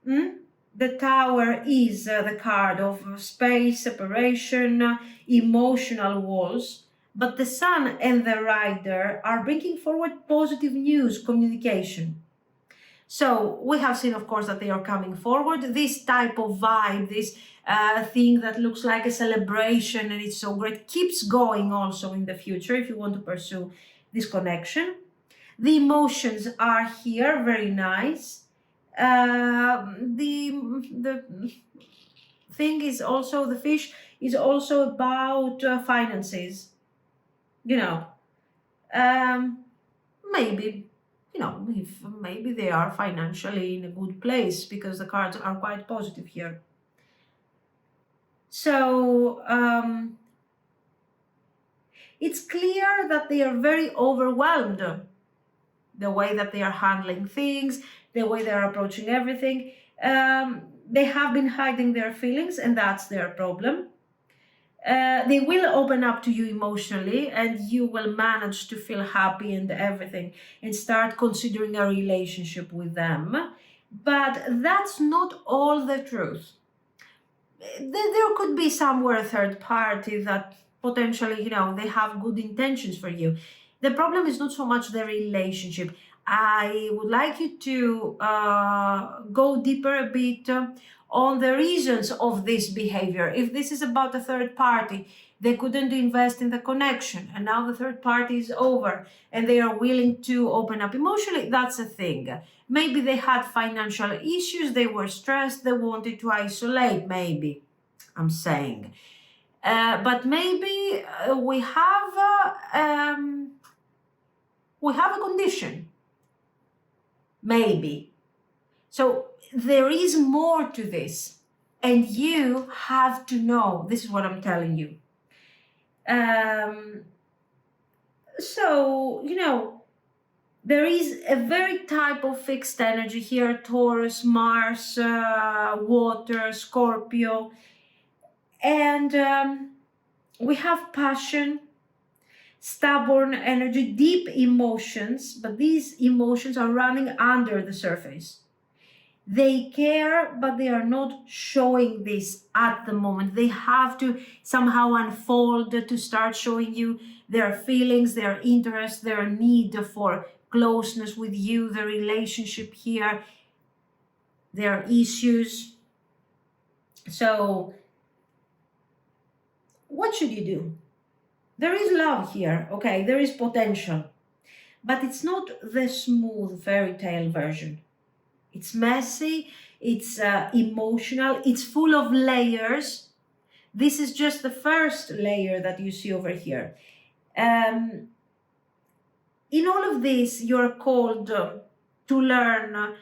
A: The Tower is the card of space, separation, emotional walls. But the Sun and the Rider are bringing forward positive news, communication. So we have seen, of course, that they are coming forward. This type of vibe, this thing that looks like a celebration and it's so great, keeps going also in the future if you want to pursue this connection. The emotions are here, very nice. The thing is also, the fish is also about finances. You know, maybe, you know, if maybe they are financially in a good place, because the cards are quite positive here. So it's clear that they are very overwhelmed. The way that they are handling things, the way they are approaching everything. They have been hiding their feelings, and that's their problem. They will open up to you emotionally, and you will manage to feel happy and everything and start considering a relationship with them. But that's not all the truth. There could be somewhere a third party that potentially, you know, they have good intentions for you. The problem is not so much the relationship. I would like you to go deeper a bit on the reasons of this behavior. If this is about a third party, they couldn't invest in the connection, and now the third party is over and they are willing to open up emotionally, that's a thing. Maybe they had financial issues, they were stressed, they wanted to isolate, maybe, I'm saying. But maybe we have a condition, maybe. So there is more to this, and you have to know. This is what I'm telling you. So, you know, there is a very type of fixed energy here: Taurus, Mars, water, Scorpio, and we have passion, stubborn energy, deep emotions, but these emotions are running under the surface. They care, but they are not showing this at the moment. They have to somehow unfold to start showing you their feelings, their interest, their need for closeness with you, the relationship here, their issues. So, what should you do? There is love here, okay? There is potential, but it's not the smooth fairy tale version. It's messy, it's emotional, it's full of layers. This is just the first layer that you see over here. In all of this, you're called to learn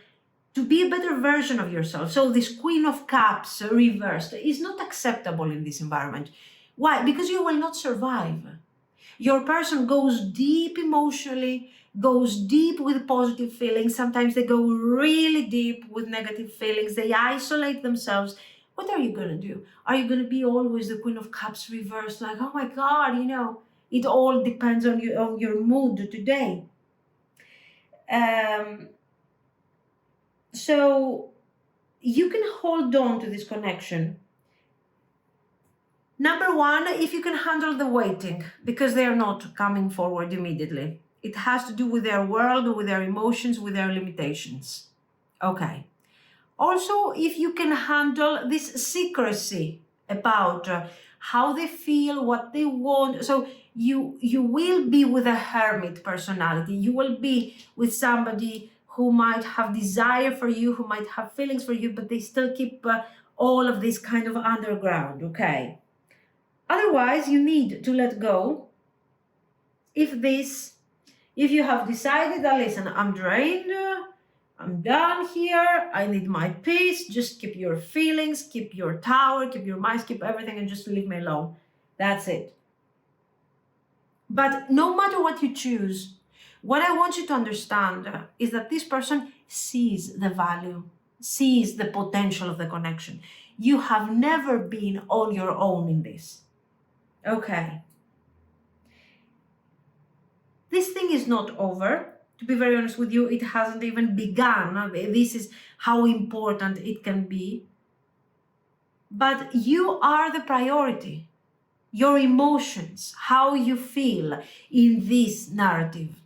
A: to be a better version of yourself. So this Queen of Cups reversed is not acceptable in this environment. Why? Because you will not survive. Your person goes deep emotionally, goes deep with positive feelings. Sometimes they go really deep with negative feelings. They isolate themselves. What are you going to do? Are you going to be always the Queen of Cups reversed? Like, oh my God, you know, It all depends on your mood today. So you can hold on to this connection. Number one, if you can handle the waiting, because they are not coming forward immediately. It has to do with their world, with their emotions, with their limitations. Okay. Also, if you can handle this secrecy about how they feel, what they want. So you will be with a hermit personality. You will be with somebody who might have desire for you, who might have feelings for you, but they still keep all of this kind of underground, okay? Otherwise, you need to let go. If you have decided that, listen, I'm drained, I'm done here, I need my peace, just keep your feelings, keep your tower, keep your mind, keep everything, and just leave me alone. That's it. But no matter what you choose, what I want you to understand is that this person sees the value, sees the potential of the connection. You have never been on your own in this. Okay. This thing is not over. To be very honest with you, it hasn't even begun. This is how important it can be. But you are the priority. Your emotions, how you feel in this narrative.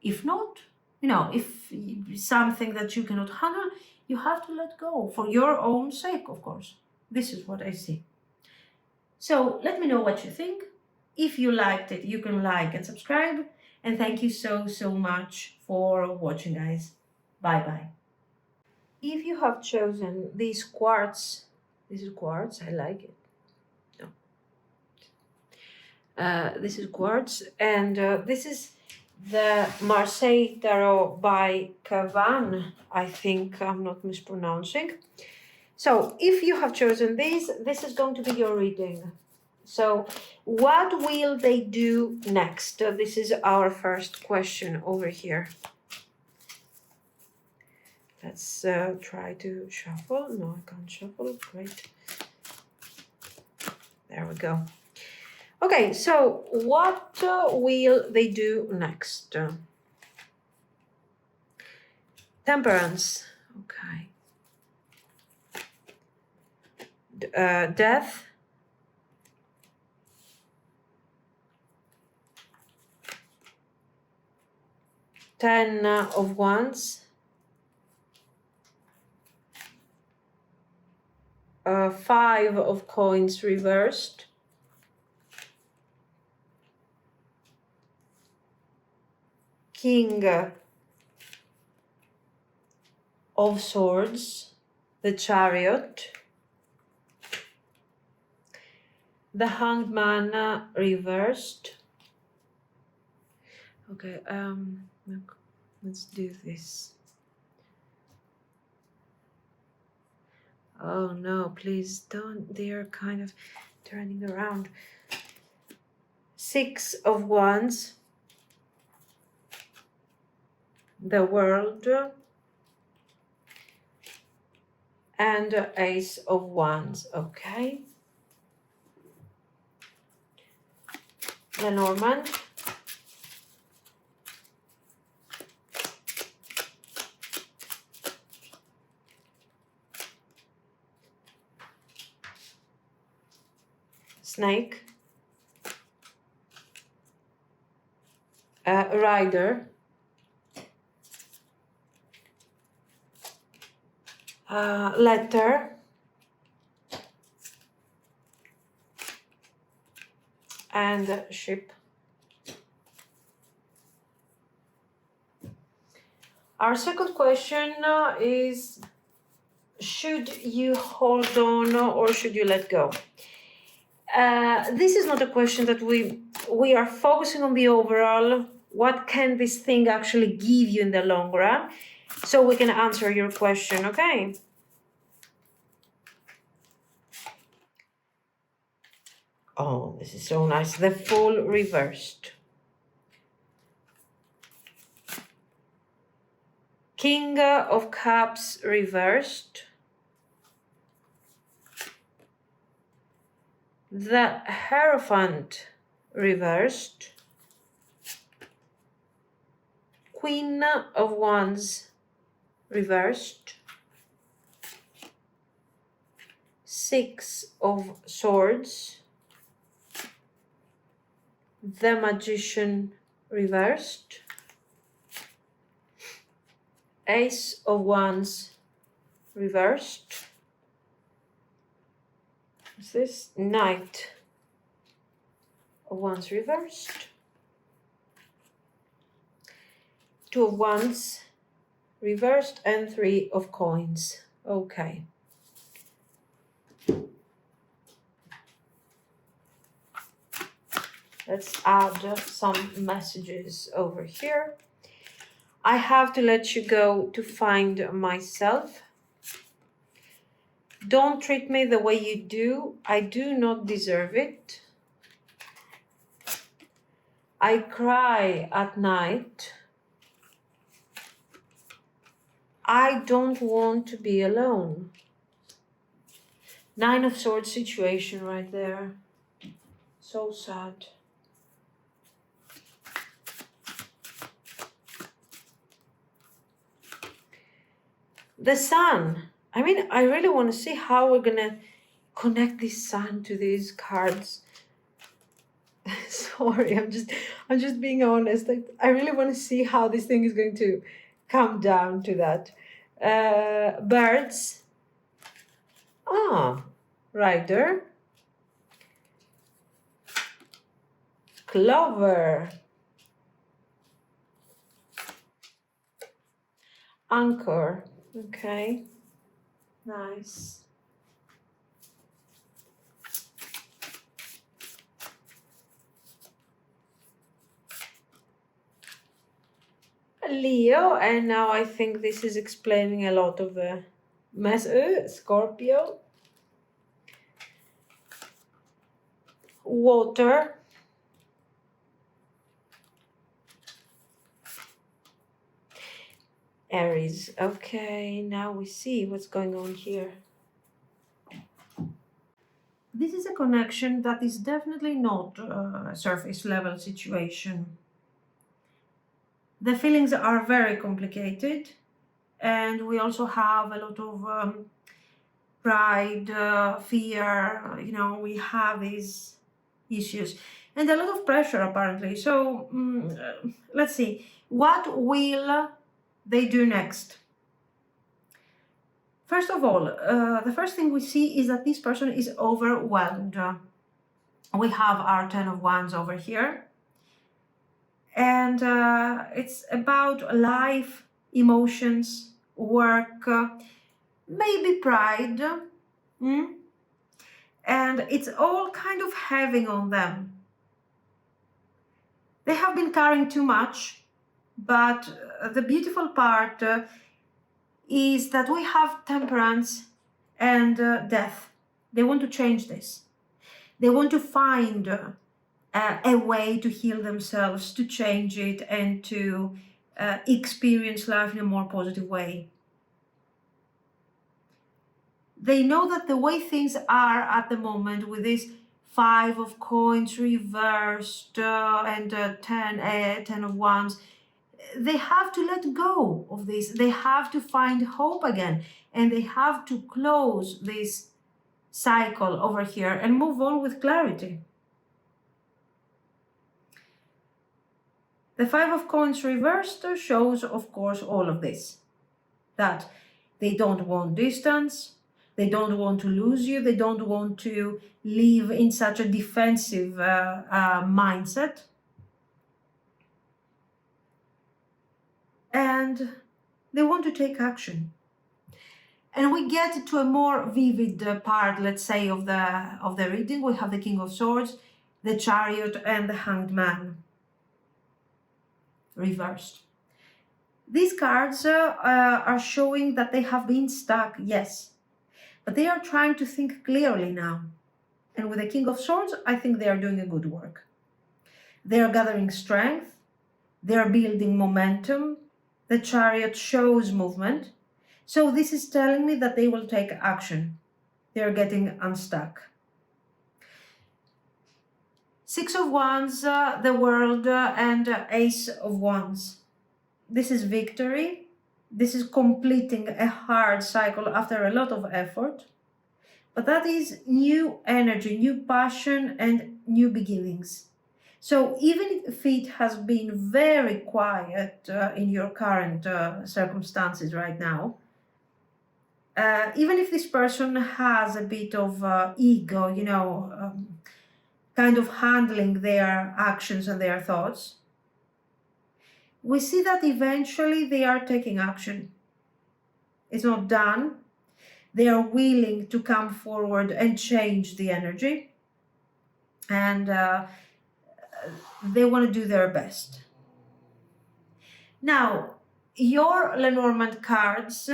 A: If not, if something that you cannot handle, you have to let go for your own sake, of course. This is what I see. So let me know what you think. If you liked it, you can like and subscribe. And thank you so much for watching, guys. Bye-bye. If you have chosen this quartz, this is quartz, I like it. No. This is quartz, and this is the Marseille tarot by Kaevane. I think I'm not mispronouncing. So if you have chosen this is going to be your reading. So what will they do next? This is our first question over here. Let's try to shuffle. No, I can't shuffle. Great. There we go. Okay, so what will they do next? Temperance. Okay. Death. Ten of Wands. Five of Coins reversed. King of Swords, the Chariot, the Hanged Man reversed. Okay, let's do this. Oh no, please don't, they're kind of turning around. Six of Wands, the World, and Ace of Wands. Okay. Lenormand. Snake. Rider. Letter. And ship. Our second question is, should you hold on or should you let go? This is not a question that we are focusing on the overall. What can this thing actually give you in the long run? So we can answer your question, okay? Oh, this is so nice. The Fool reversed. King of Cups reversed. The Hierophant reversed, Queen of Wands reversed, Six of Swords, the Magician reversed, Ace of Wands reversed. What's this? Knight of Wands reversed, Two of Wands reversed, and Three of Coins. Okay. Let's add some messages over here. I have to let you go to find myself. Don't treat me the way you do. I do not deserve it. I cry at night. I don't want to be alone. Nine of Swords situation right there. So sad. The Sun. I mean, I really want to see how we're gonna connect this Sun to these cards. Sorry, I'm just being honest. I really want to see how this thing is going to come down to that. Birds. Rider. Clover. Anchor. Okay. Nice. Leo, and now I think this is explaining a lot of the mess. Scorpio. Water. Aries. Okay, now we see what's going on here. This is a connection that is definitely not a surface level situation. The feelings are very complicated, and we also have a lot of pride, fear, we have these issues and a lot of pressure apparently. So let's see, what will they do next? First of all, the first thing we see is that this person is overwhelmed. We have our Ten of Wands over here. And it's about life, emotions, work, maybe pride. And it's all kind of heavy on them. They have been carrying too much, but the beautiful part is that we have Temperance and Death. They want to change this. They want to find a way to heal themselves, to change it, and to experience life in a more positive way. They know that the way things are at the moment with this Five of Coins reversed and 10 of Wands, they have to let go of this. They have to find hope again, and they have to close this cycle over here and move on with clarity. The Five of Coins reversed shows, of course, all of this. That they don't want distance, they don't want to lose you, they don't want to live in such a defensive mindset. And they want to take action. And we get to a more vivid part, let's say, of the reading. We have the King of Swords, the Chariot, and the Hanged Man reversed. These cards are showing that they have been stuck, yes, but they are trying to think clearly now. And with the King of Swords, I think they are doing a good work. They are gathering strength, they are building momentum. The Chariot shows movement. So this is telling me that they will take action. They are getting unstuck. Six of Wands, the World, and Ace of Wands. This is victory. This is completing a hard cycle after a lot of effort. But that is new energy, new passion, and new beginnings. So even if it has been very quiet in your current circumstances right now, even if this person has a bit of ego, kind of handling their actions and their thoughts, we see that eventually they are taking action. It's not done. They are willing to come forward and change the energy. And they want to do their best. Now, your Lenormand cards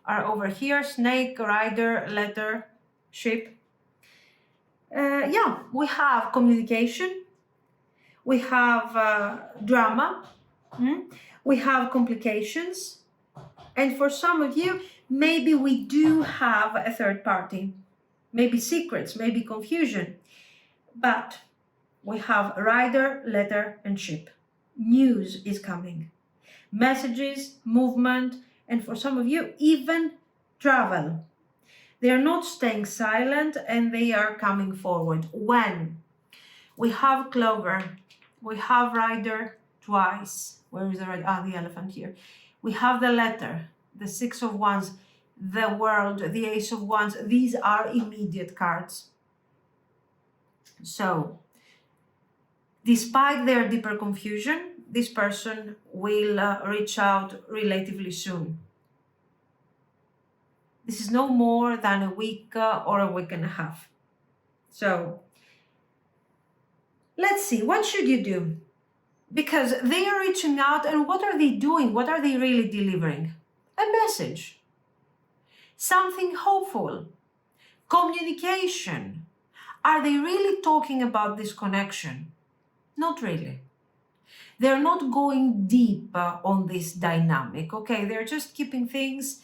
A: are over here: snake, rider, letter, ship. We have communication. We have drama. We have complications. And for some of you, maybe we do have a third party. Maybe secrets, maybe confusion. But we have rider, letter, and ship. News is coming. Messages, movement, and for some of you, even travel. They are not staying silent and they are coming forward. When? We have clover. We have rider twice. Where is the rider? The elephant here. We have the letter, the Six of Wands, the World, the Ace of Wands. These are immediate cards. So, despite their deeper confusion, this person will reach out relatively soon. This is no more than a week or a week and a half. So, let's see, what should you do? Because they are reaching out, and what are they doing? What are they really delivering? A message. Something hopeful. Communication. Are they really talking about this connection? Not really. They're not going deep on this dynamic, okay? They're just keeping things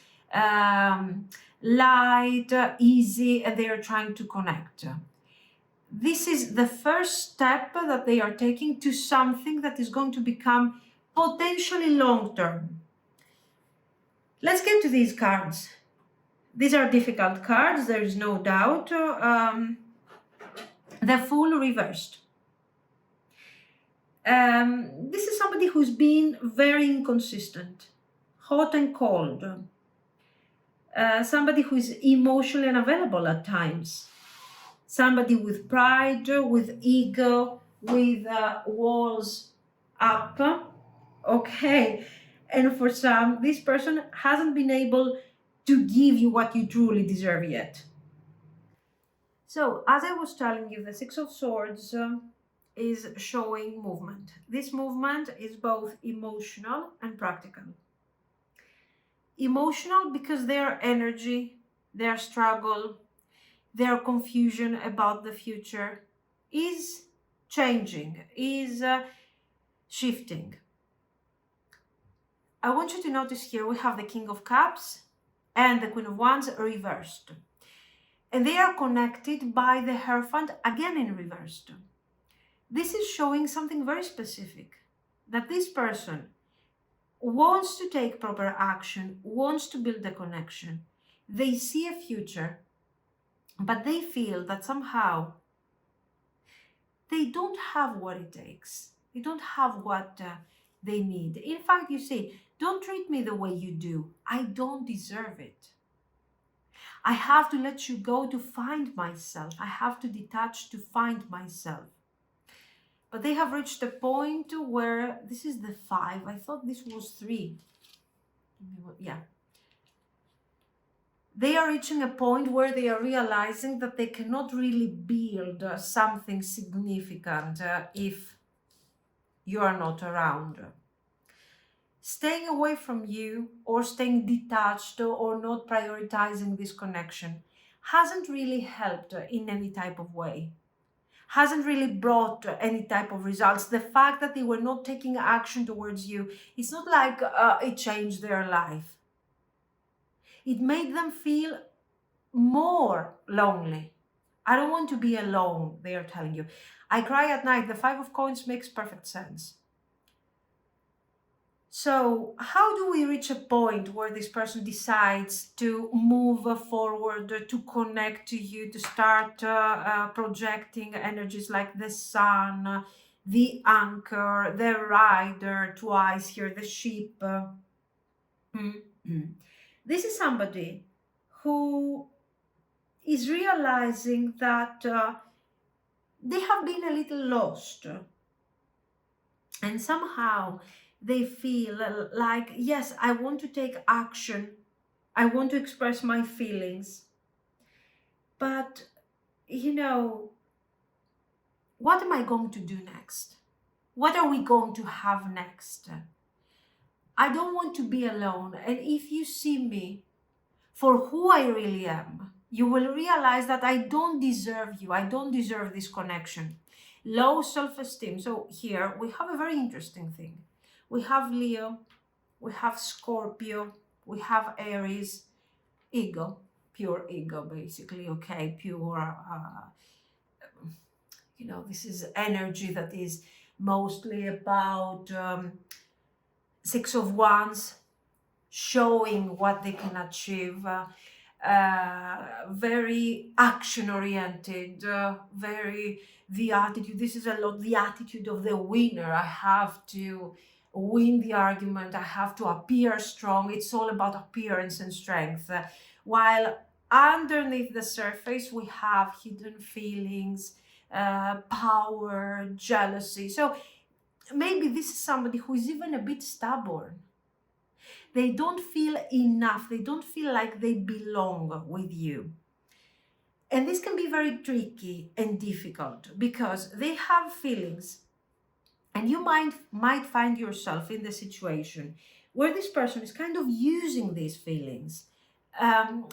A: light, easy, and they are trying to connect. This is the first step that they are taking to something that is going to become potentially long-term. Let's get to these cards. These are difficult cards, there is no doubt. The Fool reversed. This is somebody who's been very inconsistent, hot and cold. Somebody who is emotionally unavailable at times. Somebody with pride, with ego, with walls up. Okay. And for some, this person hasn't been able to give you what you truly deserve yet. So, as I was telling you, the Six of Swords is showing movement. This movement is both emotional and practical. Emotional because their energy, their struggle, their confusion about the future is changing, is shifting. I want you to notice here we have the King of Cups and the Queen of Wands reversed. And they are connected by the Hierophant again in reversed. This is showing something very specific, that this person wants to take proper action, wants to build a connection. They see a future, but they feel that somehow they don't have what it takes. They don't have what they need. In fact, you say, don't treat me the way you do. I don't deserve it. I have to let you go to find myself. I have to detach to find myself. But they have reached a point where this is the 5. I thought this was 3. Yeah. They are reaching a point where they are realizing that they cannot really build something significant if you are not around. Staying away from you or staying detached or not prioritizing this connection hasn't really helped in any type of way. Hasn't really brought any type of results. The fact that they were not taking action towards you, it's not like it changed their life. It made them feel more lonely, I don't want to be alone, they are telling you. I cry at night. The Five of Coins makes perfect sense. So how do we reach a point where this person decides to move forward, to connect to you, to start projecting energies like the sun, the anchor, the rider, twice here, the sheep. This is somebody who is realizing that they have been a little lost. And somehow they feel like, yes, I want to take action. I want to express my feelings. But, you know, what am I going to do next? What are we going to have next? I don't want to be alone. And if you see me for who I really am, you will realize that I don't deserve you. I don't deserve this connection. Low self-esteem. So here we have a very interesting thing. We have Leo, we have Scorpio, we have Aries, ego, pure ego, basically, okay, pure, you know, this is energy that is mostly about Six of Wands, showing what they can achieve, very action-oriented, very the attitude. This is a lot the attitude of the winner. I have to win the argument. I have to appear strong. It's all about appearance and strength. While underneath the surface, we have hidden feelings, power, jealousy. So maybe this is somebody who is even a bit stubborn. They don't feel enough. They don't feel like they belong with you. And this can be very tricky and difficult because they have feelings, and you might find yourself in the situation where this person is kind of using these feelings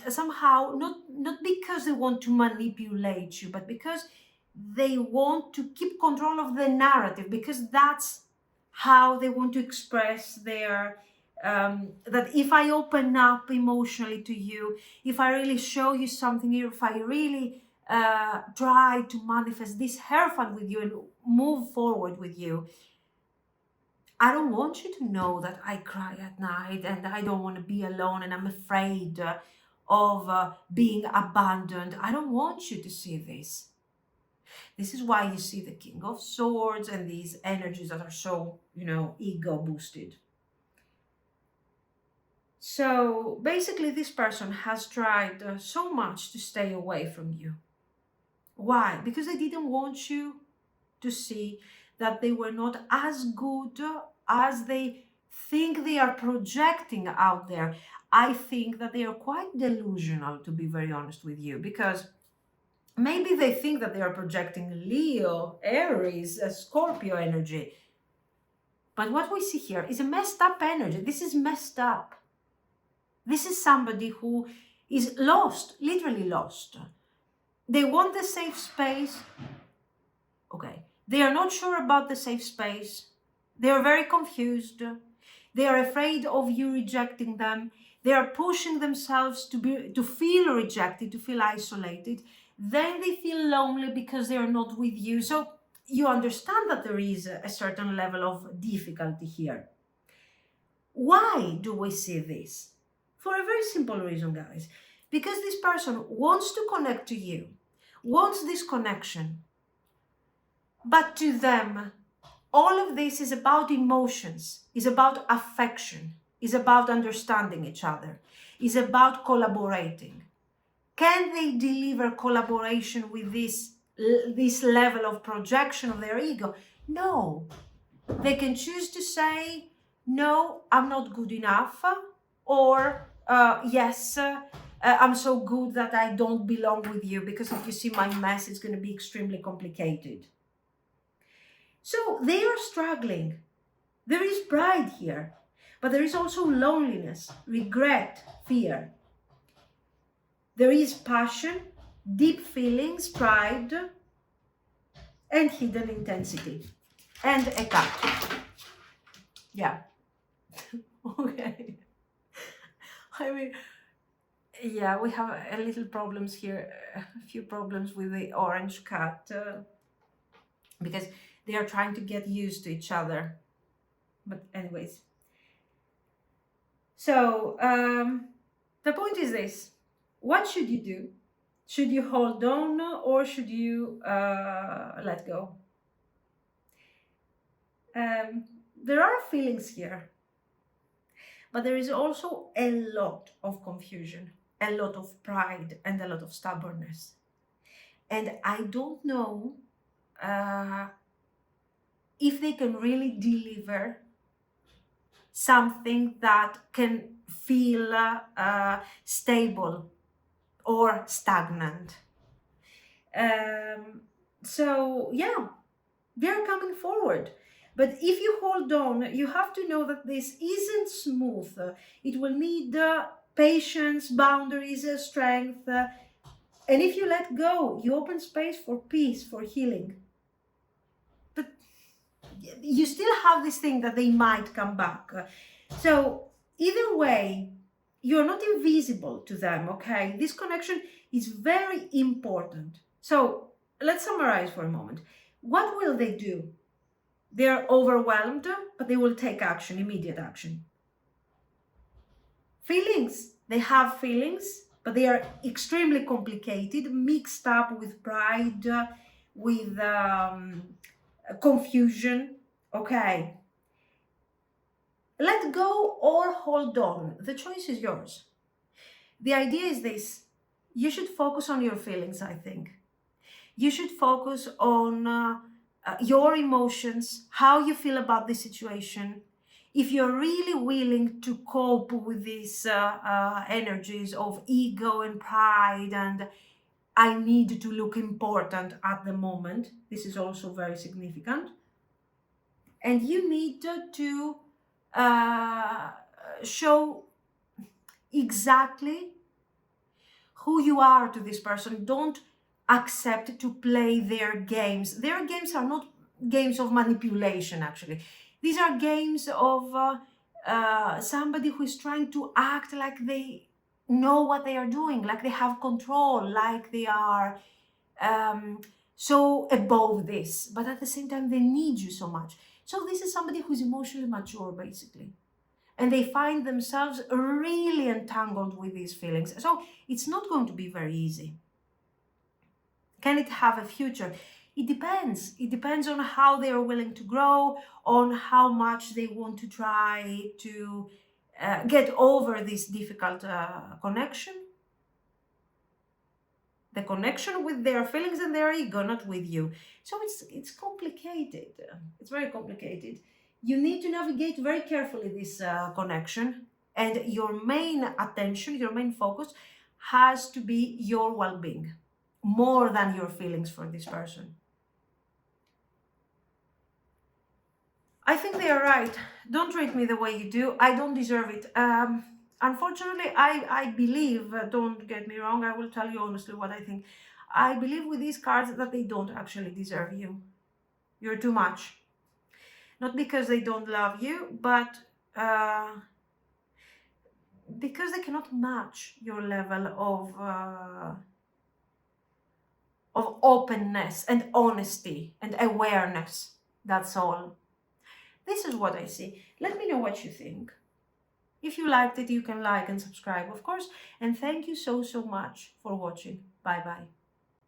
A: somehow, not because they want to manipulate you, but because they want to keep control of the narrative, because that's how they want to express their that if I open up emotionally to you, if I really show you something, if I really try to manifest this hierophant with you and move forward with you, I don't want you to know that I cry at night and I don't want to be alone and I'm afraid of being abandoned. I don't want you to see this. This is why you see the King of Swords and these energies that are so, you know, ego boosted. So basically this person has tried so much to stay away from you. Why? Because they didn't want you to see that they were not as good as they think they are projecting out there. I think that they are quite delusional, to be very honest with you, because maybe they think that they are projecting Leo, Aries, Scorpio energy. But what we see here is a messed up energy. This is messed up. This is somebody who is lost, literally lost. They want the safe space. Okay. They are not sure about the safe space. They are very confused. They are afraid of you rejecting them. They are pushing themselves to feel rejected, to feel isolated. Then they feel lonely because they are not with you. So you understand that there is a certain level of difficulty here. Why do we see this? For a very simple reason, guys. Because this person wants to connect to you, wants this connection. But to them, all of this is about emotions, is about affection, is about understanding each other, is about collaborating. Can they deliver collaboration with this level of projection of their ego? No. They can choose to say, no, I'm not good enough, or yes, I'm so good that I don't belong with you, because if you see my mess, it's going to be extremely complicated. So they are struggling. There is pride here, but there is also loneliness, regret, fear. There is passion, deep feelings, pride, and hidden intensity. And a cat. Yeah. Okay. I mean, Yeah, we have a little problems here, a few problems with the orange cat because they are trying to get used to each other. But anyways, so the point is this: what should you do? Should you hold on or should you let go? There are feelings here, but there is also a lot of confusion, a lot of pride, and a lot of stubbornness. And I don't know uh, if they can really deliver something that can feel stable or stagnant. So, yeah, they're coming forward. But if you hold on, you have to know that this isn't smooth. It will need patience, boundaries, strength. And if you let go, you open space for peace, for healing. But you still have this thing that they might come back. So either way, you're not invisible to them, okay? This connection is very important. So let's summarize for a moment. What will they do? They're overwhelmed, but they will take action, immediate action. Feelings. They have feelings, but they are extremely complicated, mixed up with pride, with confusion. Okay. Let go or hold on. The choice is yours. The idea is this: you should focus on your feelings, I think. You should focus on your emotions, how you feel about the situation. If you're really willing to cope with these energies of ego and pride and I need to look important at the moment, this is also very significant. And you need to uh, show exactly who you are to this person. Don't accept to play their games. Their games are not games of manipulation, actually. These are games of somebody who is trying to act like they know what they are doing, like they have control, like they are so above this, but at the same time, they need you so much. So, this is somebody who's emotionally mature, basically. And they find themselves really entangled with these feelings. So it's not going to be very easy. Can it have a future? It depends. It depends on how they are willing to grow, on how much they want to try to get over this difficult connection. The connection with their feelings and their ego, not with you. So it's complicated. It's very complicated. You need to navigate very carefully this connection, and your main attention, your main focus has to be your well-being more than your feelings for this person. I think they are right. Don't treat me the way you do. I don't deserve it. Unfortunately, I believe, don't get me wrong, I will tell you honestly what I think. I believe with these cards that they don't actually deserve you. You're too much. Not because they don't love you, but because they cannot match your level of openness and honesty and awareness. That's all. This is what I see. Let me know what you think. If you liked it, you can like and subscribe, of course. And thank you so much for watching. Bye bye.